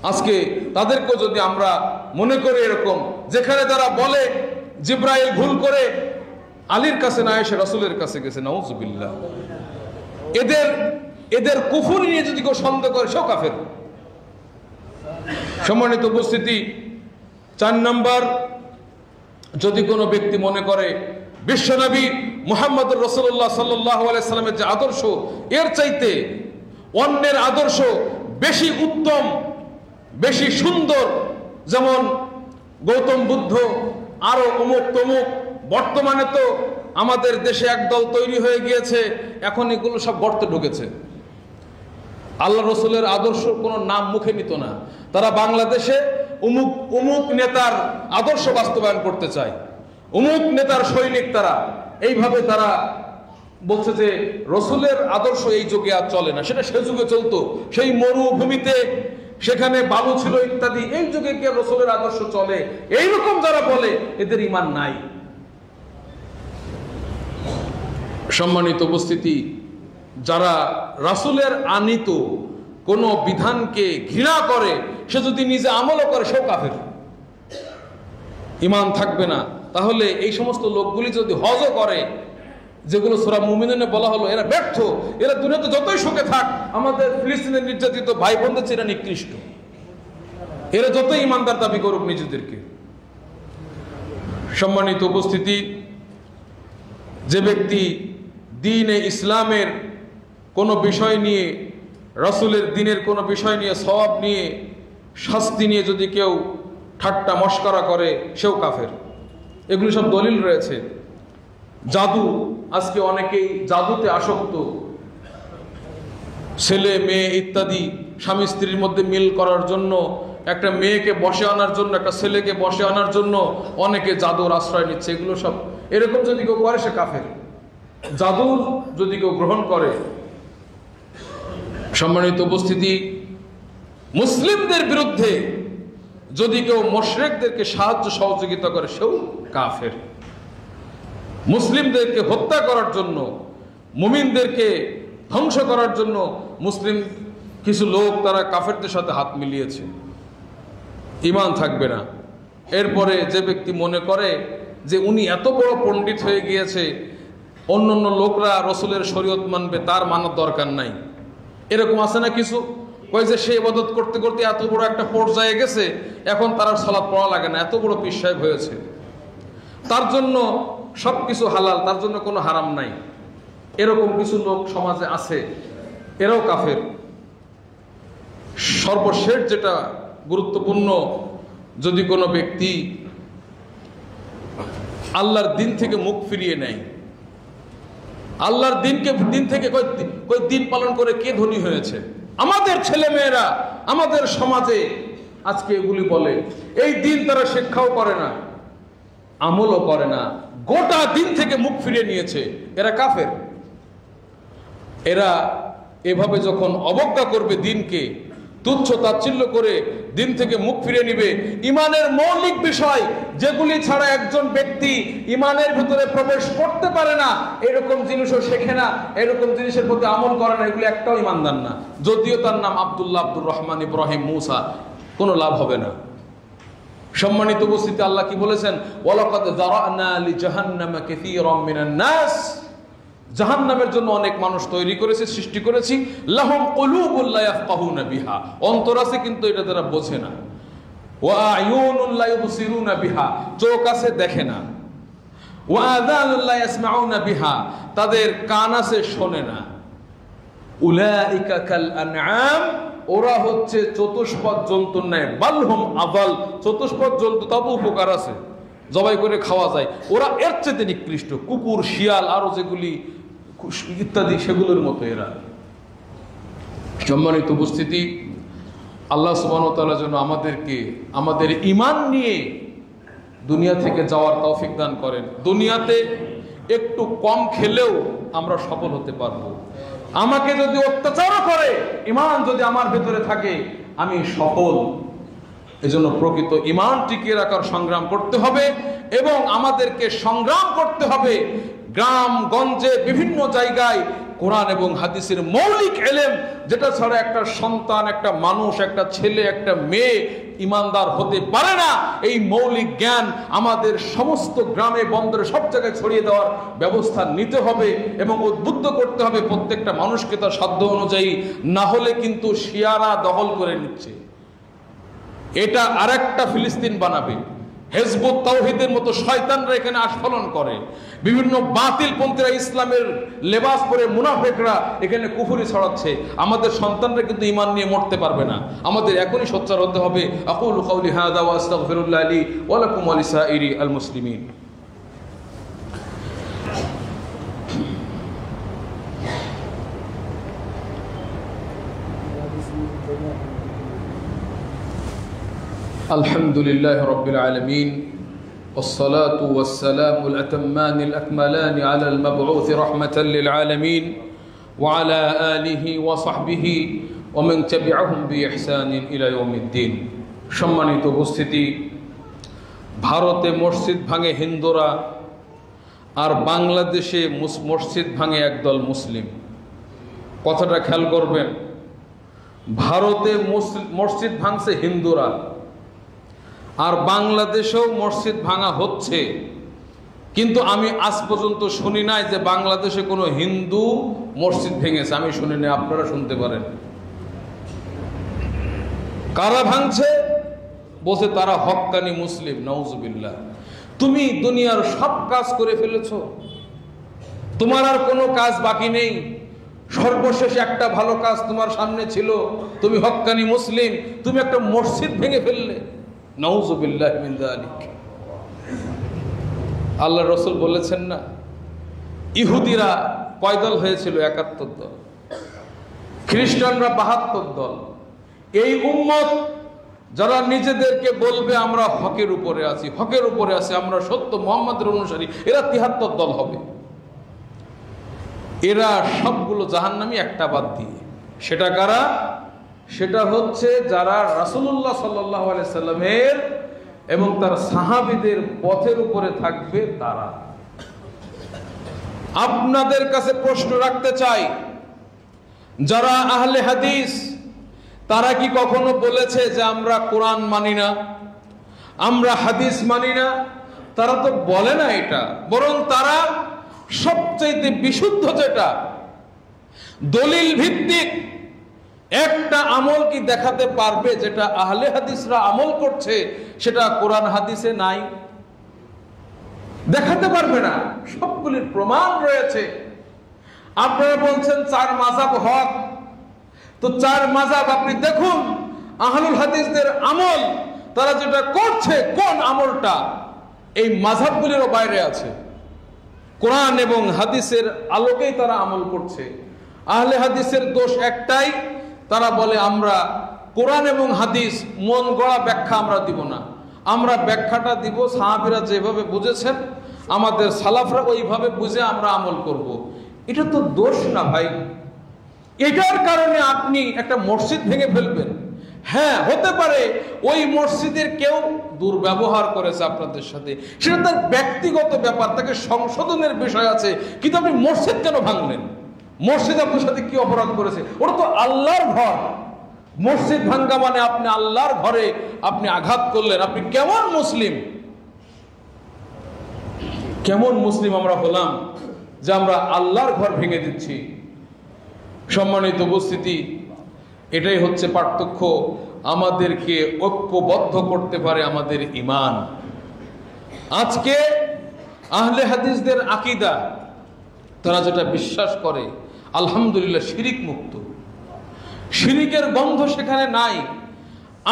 আজকে তাদেরকেও যদি আমরা মনে করি এরকম, যেখানে তারা বলে জিব্রাইল ভুল করে আলীর কাছে না এসে রাসূলের কাছে গেছে, নাউজুবিল্লাহ। এদের কুফর নিয়ে যদি কেউ সন্দেহ করে সেও কাফের। সম্মানিত উপস্থিতি, 4 নম্বর, যদি কোনো ব্যক্তি মনে করে বিশ্বনবী মুহাম্মদুর রাসূলুল্লাহ সাল্লাল্লাহু আলাইহি সাল্লামের যে আদর্শ এর চাইতে অন্যের আদর্শ বেশি উত্তম, বেশি সুন্দর, যেমন গৌতম বুদ্ধ, আরো অমুক তমুক, বর্তমানে তো আমাদের দেশে একদল তৈরি হয়ে গিয়েছে, এখন এগুলো সব গর্তে ঢুকেছে। আল্লাহ রসুলের আদর্শ কোনো নাম মুখে নিত না, তারা বাংলাদেশে অমুক অমুক নেতার আদর্শ বাস্তবায়ন করতে চায়, অমুক নেতার সৈনিক তারা, এইভাবে তারা বলছে যে রসুলের আদর্শ এই যুগে আর চলে না, সেটা সে যুগে চলতো, সেই মরুভূমিতে সেখানে বালু ছিল ইত্যাদি, এই যুগে কি রসুলের আদর্শ চলে? এইরকম যারা বলে এদের ঈমান নাই। সম্মানিত উপস্থিতি, যারা রাসূলের আনিত কোনো বিধানকে ঘৃণা করে, সে যদি নিজে আমলও করে সেও কাফের, ঈমান থাকবে না। তাহলে এই সমস্ত লোকগুলি যদি হজও করে, যেগুলো সূরা মুমিনুনে বলা হলো, এরা ব্যর্থ, এরা দুনিয়াতে যতই সুখে থাক, আমাদের ফিলিস্তিনের নির্যাতিত ভাই বোনদের চেয়ে নিকৃষ্ট, এরা যতই ঈমানদার দাবি করুক নিজেদেরকে। সম্মানিত উপস্থিতি, যে ব্যক্তি দ্বীনে ইসলামের কোনো বিষয় নিয়ে, রাসূলের দ্বীনের কোনো বিষয় নিয়ে, সওয়াব নিয়ে, শাস্তি নিয়ে যদি কেউ ঠাট্টা মশকরা করে, সেও কাফের। এগুলি সব দলিল রয়েছে। জাদু, আজকে অনেকেই জাদুতে আসক্ত, ছেলে মেয়ে ইত্যাদি, স্বামী স্ত্রীর মধ্যে মিল করার জন্য, একটা মেয়েকে বসে আনার জন্য, একটা ছেলেকে বসে আনার জন্য অনেকে জাদুর আশ্রয় নিচ্ছে। এগুলো সব, এরকম যদি কেউ করে সে কাফের। জাদুর যদি কেউ গ্রহণ করে, সম্মানিত উপস্থিতি, মুসলিমদের বিরুদ্ধে যদি কেউ মুশরিকদেরকে সাহায্য সহযোগিতা করে, সেও কাফের। মুসলিমদেরকে হত্যা করার জন্য, মুমিনদেরকে ধ্বংস করার জন্য মুসলিম কিছু লোক তারা কাফেরদের সাথে হাত মিলিয়েছে, ঈমান থাকবে না। এরপরে যে ব্যক্তি মনে করে যে উনি এত বড় পণ্ডিত হয়ে গিয়েছে, অন্যান্য লোকরা রসুলের শরীয়ত মানবে, তার মানার দরকার নাই, এরকম আছে না কিছু, কয় যে সে ইবাদত করতে করতে এত বড় একটা পর্যায়ে গেছে, এখন তার আর সালাত পড়া লাগে না, এত বড় পীর সাহেব হয়েছে, তার জন্য সব কিছু হালাল, তার জন্য কোনো হারাম নাই। এরকম কিছু লোক সমাজে আছে, এরাও কাফের। সর্বশেষ যেটা গুরুত্বপূর্ণ, যদি কোনো ব্যক্তি আল্লাহর দিন থেকে মুখ ফিরিয়ে নেয়, আল্লাহর দিন থেকে কই দিন পালন করে কে ধনী হয়েছে? আমাদের ছেলে মেয়েরা আমাদের সমাজে আজকে এগুলি বলে, এই দিন তারা শিক্ষাও করে না, আমলও করে না, গোটা দিন থেকে মুখ ফিরিয়ে নিয়েছে, এরা কাফের। এরা এভাবে যখন অবজ্ঞা করবে, দিনকে তুচ্ছ তাচ্ছিল্য করে দিন থেকে মুখ ফিরিয়ে নিবে, ইমানের মৌলিক বিষয় যেগুলি ছাড়া একজন ব্যক্তি ইমানের ভিতরে প্রবেশ করতে পারে না, এরকম জিনিসও শেখে না, এরকম জিনিসের প্রতি আমল করে না, এগুলি একটাও ইমানদার না। যদিও তার নাম আব্দুল্লাহ, আব্দুর রহমান, ইব্রাহিম, মুসা, কোনো লাভ হবে না। সম্মানিত উপস্থিতি, আল্লাহ কি বলেছেন? ওয়ালাকাদ যারানা লিজাহান্নামা কাসীরাম মিনান নাস, জাহান্নামের জন্য অনেক মানুষ তৈরি করেছে, সৃষ্টি করেছি। লাহুম কুলুবুল লা ইয়াফকাহুনা বিহা, অন্তর আছে কিন্তু এটা তারা বোঝে না। ওয়া আয়ুনুল লা ইউবসিরুনা বিহা, চোখ আছে দেখে না। ওয়া আযানুল লা ইয়াসমাউনা বিহা, তাদের কান আছে শোনে না। উলাইকা কাল আনআম, ওরা হচ্ছে চতুষ্পদ জন্তুর ন্যায়। বালহুম আযাল, চতুষ্পদ জন্তু তবু উপকার আছে, জবাই করে খাওয়া যায়, ওরা এর চেয়ে নিকৃষ্ট, কুকুর, শিয়াল, আরো যেগুলি ইত্যাদি সেগুলোর মতো এরা। সম্মানিত উপস্থিতি, আল্লাহ সুবহানাহু ওয়া তাআলা যেন আমাদেরকে আমাদের ঈমান নিয়ে দুনিয়া থেকে যাওয়ার তৌফিক দান করেন। দুনিয়াতে একটু কম খেলেও আমরা সফল হতে পারবো। আমাকে যদি অত্যাচারও করে, ঈমান যদি আমার ভেতরে থাকে, আমি সফল। এজন্য প্রকৃত ঈমান টিকিয়ে রাখার সংগ্রাম করতে হবে এবং আমাদেরকে সংগ্রাম করতে হবে গ্রাম গঞ্জে বিভিন্ন জায়গায় কোরআন এবং হাদিসের মৌলিক ইলম, যেটা ছাড়া একটা সন্তান, একটা মানুষ, একটা ছেলে, একটা মেয়ে ইমানদার হতে পারে না। এই মৌলিক জ্ঞান আমাদের সমস্ত গ্রামে বন্দরে সব জায়গায় ছড়িয়ে দেওয়ার ব্যবস্থা নিতে হবে এবং উদ্বুদ্ধ করতে হবে প্রত্যেকটা মানুষকে তার সাধ্য অনুযায়ী। না হলে কিন্তু শিয়ারা দখল করে নিচ্ছে, এটা আরেকটা ফিলিস্তিন বানাবে। হিজবুত তাওহীদের মতো শয়তানরা এখানে আস্ফলন করে, বিভিন্ন বাতিল পন্থীরা ইসলামের লেবাস পরে মুনাফিকরা এখানে কুফরি ছড়াচ্ছে। আমাদের সন্তানরা কিন্তু ঈমান নিয়ে মরতে পারবে না। আমাদের এখনই সোচ্চার হতে হবে। আকুলু কাউলি হাযা ওয়া আস্তাগফিরুল্লাহ লি ওয়া লাকুম ওয়া লিসাইরি আল মুসলিমিন। الحمد لله رب العالمين والصلاة والسلام الأتمان الأكملان على المبعوث رحمة للعالمين وعلى آله وصحبه ومن تبعهم بإحسان إلى يوم الدين। সম্মানিত উপস্থিতি, ভারতে মসজিদ ভাঙে হিন্দুরা আর বাংলাদেশে মসজিদ ভাঙে একদল মুসলিম। কথাটা খেয়াল করবেন, ভারতে মসজিদ ভাঙছে হিন্দুরা আর বাংলাদেশেও মসজিদ ভাঙা হচ্ছে, কিন্তু আমি আজ পর্যন্ত শুনি নাই যে বাংলাদেশে কোনো হিন্দু মসজিদ ভেঙেছে। আমি শুনি নাই, আপনারা শুনতে পারেন। কারা ভাঙছে? বলছে তারা হক্কানি মুসলিম। নাউজুবিল্লাহ। তুমি দুনিয়ার সব কাজ করে ফেলেছো, তোমার আর কোনো কাজ বাকি নেই। সর্বশেষ একটা ভালো কাজ তোমার সামনে ছিল, তুমি হক্কানি মুসলিম, তুমি একটা মসজিদ ভেঙে ফেললে। নাউজুবিল্লাহ মিন যালিক। আল্লাহ রাসূল বলেছেন না, ইহুদিরা কয় দল হয়েছিল? ৭১ দল, খ্রিস্টানরা ৭২ দল। এই উম্মত যারা নিজেদেরকে বলবে আমরা হকের উপরে আছি, হকের উপরে আছি, আমরা সত্য মুহাম্মদের অনুসারী, এরা ৭৩ দল হবে। এরা সবগুলো জাহান্নামী, একটা বাদ দিয়ে। সেটা কারা? সেটা হচ্ছে যারা রাসূলুল্লাহ সাল্লাল্লাহু আলাইহি সাল্লামের এবং তার সাহাবীদের পথের উপরে থাকবে তারা। আপনাদের কাছে প্রশ্ন রাখতে চাই, যারা আহলে হাদিস তারা কি কখনো বলেছে যে আমরা কোরআন মানি না, আমরা হাদিস মানি না? তারা তো বলে না এটা, বরং তারা সবচেয়ে বিশুদ্ধ যেটা দলিল ভিত্তিক একটা আমল কি দেখাতে পারবে যেটা আহলে হাদিসরা আমল করছে সেটা কোরআন হাদিসে নাই? দেখাতে পারবে না। সবগুলির প্রমাণ রয়েছে। আপনারা বলছেন ৪ মাযহাব হক, তো ৪ মাযহাব আপনি দেখুন আহলুল হাদিসদের আমল, তারা যেটা করছে কোন আমলটা এই মাযহাবগুলিরও বাইরে আছে। কোরআন এবং হাদিসের আলোকেই তারা আমল করছে। আহলে হাদিসের দোষ একটাই, তারা বলে আমরা কোরআন এবং হাদিস মন গড়া ব্যাখ্যা আমরা দিব না, আমরা ব্যাখ্যাটা দিব সাহাবীরা যেভাবে বুঝেছেন, আমাদের সালাফরা ওইভাবে বুঝে আমরা আমল করব। এটা তো দোষ না ভাই। এটার কারণে আপনি একটা মসজিদ ভেঙে ফেলবেন? হ্যাঁ, হতে পারে ওই মসজিদের কেউ দুর্ব্যবহার করেছে আপনাদের সাথে, সেটা তার ব্যক্তিগত ব্যাপার, তাকে সংশোধনের বিষয় আছে। কিন্তু আপনি মসজিদ কেন ভাঙলেন? মসজিদ আপনার সাথে কি অপরাধ করেছে? ওটা তো আল্লাহর ঘর। মসজিদ ভাঙ্গা মানে আপনি আল্লাহর ঘরে আপনি আঘাত করলেন। আপনি কেমন মুসলিম? কেমন মুসলিম আমরা হলাম যে আমরা আল্লাহর ঘর ভেঙে দিচ্ছি? সম্মানিত উপস্থিতি, এটাই হচ্ছে পার্থক্য। আমাদেরকে ঐক্যবদ্ধ করতে পারে আমাদের ঈমান। আজকে আহলে হাদিসদের আকীদা, তারা যেটা বিশ্বাস করে আলহামদুলিল্লাহ শিরিক মুক্ত, শিরিকের গন্ধ সেখানে নাই।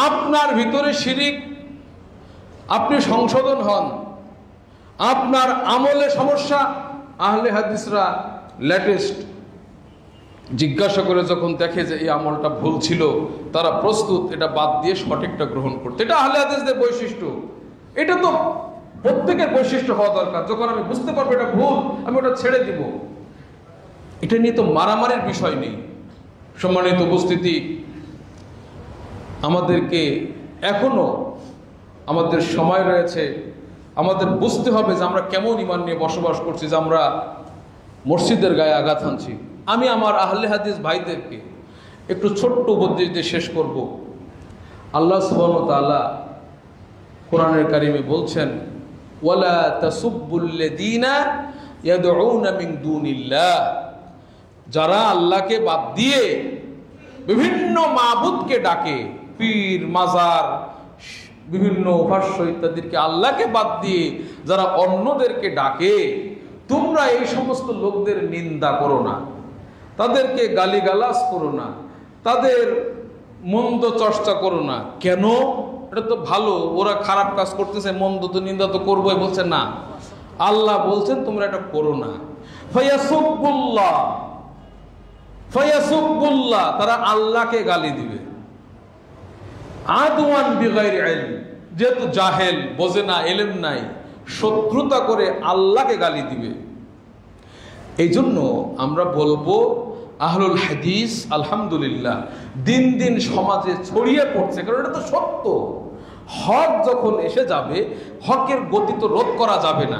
আপনার ভিতরে শিরিক, আপনি সংশোধন হন, আপনার আমলে সমস্যা, আহলে হাদিসরা লেটেস্ট জিজ্ঞাসা করে যখন দেখে যে এই আমলটা ভুল ছিল, তারা প্রস্তুত এটা বাদ দিয়ে সঠিকটা গ্রহণ করতে। এটা আহলে হাদিসদের বৈশিষ্ট্য। এটা তো প্রত্যেকের বৈশিষ্ট্য হওয়া দরকার। যখন আমি বুঝতে পারবো এটা ভুল, আমি ওটা ছেড়ে দিব। এটা নিয়ে তো মারামারির বিষয় নেই। সম্মানিত উপস্থিতি, আমাদেরকে এখনো আমাদের সময় রয়েছে। আমাদের বুঝতে হবে যে আমরা কেমন ঈমান নিয়ে বসবাস করছি, যে আমরা মসজিদের গায়ে আঘাত হানছি। আমি আমার আহলে হাদিস ভাইদেরকে একটু ছোট্ট উপদেশ দিয়ে শেষ করব। আল্লাহ সুবহানাহু ওয়া তাআলা কোরআনের কারিমে বলছেন, ওয়ালা তাসুব্বুল্লাযীনা ইয়াদউনা মিন দুনিল্লাহ, যারা আল্লাহকে বাদ দিয়ে বিভিন্ন মাবুদকে ডাকে, পীর, মাজার, বিভিন্ন উপাস্য ইত্যাদিকে আল্লাহকে বাদ দিয়ে যারা অন্যদেরকে ডাকে, তোমরা এই সমস্ত লোকদের নিন্দা করো না, তাদেরকে গালিগালাজ করো না, তাদের মন্দ চর্চা করো না। কেন? এটা তো ভালো, ওরা খারাপ কাজ করতেছে, মন্দ তো নিন্দা তো করবোই। বলছে না, আল্লাহ বলছেন তোমরা এটা করো না। ফায়াসুব্বুল্লাহ, তারা আল্লাহকে গালি দিবে। আদওয়ান বিগাইরি ইলম, যেহেতু জাহেল, বোঝে না, ইলম নাই, শত্রুতা করে আল্লাহকে গালি দিবে। এই জন্য আমরা বলবো আহলুল হাদিস আলহামদুলিল্লাহ দিন দিন সমাজে ছড়িয়ে পড়ছে, কারণ এটা তো সত্য। হক যখন এসে যাবে, হকের গতি তো রোধ করা যাবে না,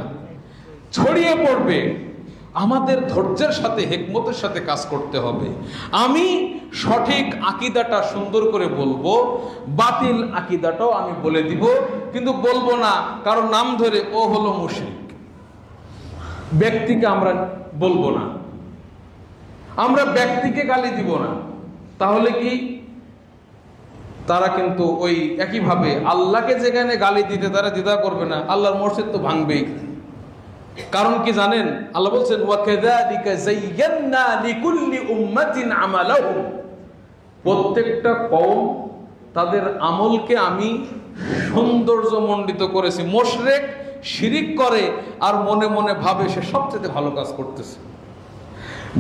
ছড়িয়ে পড়বে। আমাদের ধৈর্যের সাথে, হিকমতের সাথে কাজ করতে হবে। আমি সঠিক আকীদাটা সুন্দর করে বলবো, বাতিল আকীদাটাও আমি বলে দিব, কিন্তু বলবো না কারণ নাম ধরে ও হলো মুশরিক। ব্যক্তিকে আমরা বলবো না, আমরা ব্যক্তিকে গালি দিব না। তাহলে কি তারা কিন্তু ওই একইভাবে আল্লাহকে যেখানে গালি দিতে তারা দ্বিধা করবে না, আল্লাহর মসজিদ তো ভাঙবেই। কারণ কি জানেন? আল্লাহ বলছেন, ওয়াকাযালিকা যায়্যান্না লিকুল্লি উম্মাতিন আমালাহুম, প্রত্যেকটা কওম তাদের আমলকে আমি সৌন্দর্যমণ্ডিত করেছি। মুশরিক শিরিক করে আর মনে মনে ভাবে সে সবচেয়ে ভালো কাজ করতেছে।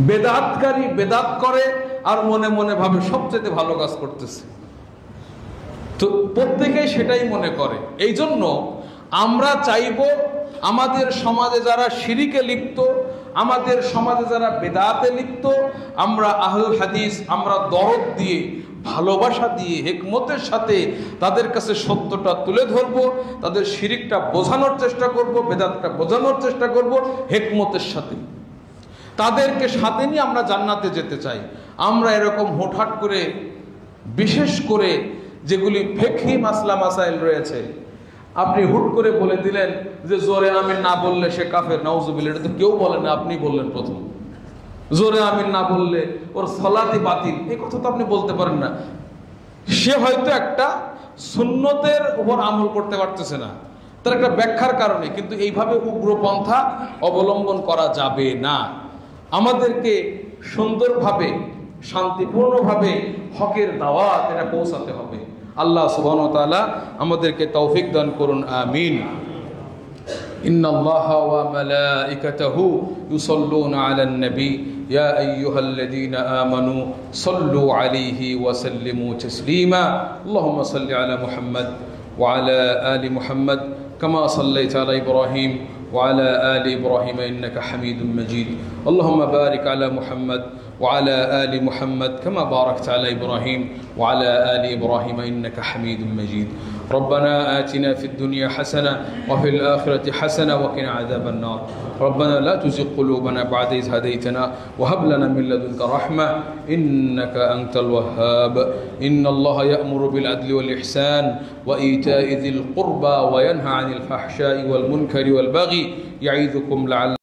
বেদাতকারী বেদাত করে আর মনে মনে ভাবে সবচেয়ে ভালো কাজ করতেছে। তো প্রত্যেকেই সেটাই মনে করে। এই জন্য আমরা চাইব আমাদের সমাজে যারা শিরিকে লিপ্ত, আমাদের সমাজে যারা বেদাতে লিপ্ত, আমরা আহলুল হাদিস, আমরা দরদ দিয়ে, ভালোবাসা দিয়ে, হিকমতের সাথে তাদের কাছে সত্যটা তুলে ধরব, তাদের শিরিকটা বোঝানোর চেষ্টা করব, বেদাতটা বোঝানোর চেষ্টা করব হিকমতের সাথে। তাদেরকে সাথে নিয়ে আমরা জান্নাতে যেতে চাই। আমরা এরকম হুটহাট করে, বিশেষ করে যেগুলি ফিকহি মাসলা মাসাইল রয়েছে, আপনি হুট করে বলে দিলেন যে জোরে আমিন না বললে সে কাফের, নাউজুবিল্লাহ, এটা তো কেউ বলে না, আপনি বললেন প্রথম। জোরে আমিন না বললে ওর সালাতই বাতিল, এই কথা তো আপনি বলতে পারেন না। সে হয়তো একটা সুন্নতের উপর আমল করতে পারতেছে না, তার একটা ব্যাখ্যার কারণে, কিন্তু এইভাবে উগ্রপন্থা অবলম্বন করা যাবে না। আমাদেরকে সুন্দরভাবে, শান্তিপূর্ণভাবে হকের দাওয়াত এটা পৌঁছাতে হবে। আল্লাহ সুবহানাহু ওয়া তাআলা আমাদেরকে তৌফিক দান করুন, আমিন। ইন্নাল্লাহা ওয়া মালাইকাতাহু ইউসাল্লুনা আলান নবী ইয়া আইয়ুহাল্লাযীনা আমানু সাল্লু আলাইহি ওয়া সাল্লিমু তাসলিমা। আল্লাহুম্মা সাল্লি আলা মুহাম্মাদ ওয়া আলা আলি মুহাম্মাদ কামা সাল্লাইতা আলা ইব্রাহিম وعلى آل إبراهيم إنك حميد مجيد. اللهم بارك على محمد وعلى آل محمد كما باركت على إبراهيم وعلى آل إبراهيم إنك حميد مجيد. ربنا آتنا في الدنيا حسنة وفي الآخرة حسنة وقنا عذاب النار. ربنا لا تزغ قلوبنا بعد إذ هديتنا وهب لنا من لدنك رحمة إنك أنت الوهاب. إن الله يأمر بالعدل والإحسان وإيتاء ذي القربى وينهى عن الفحشاء والمنكر والبغي يعظكم لعلكم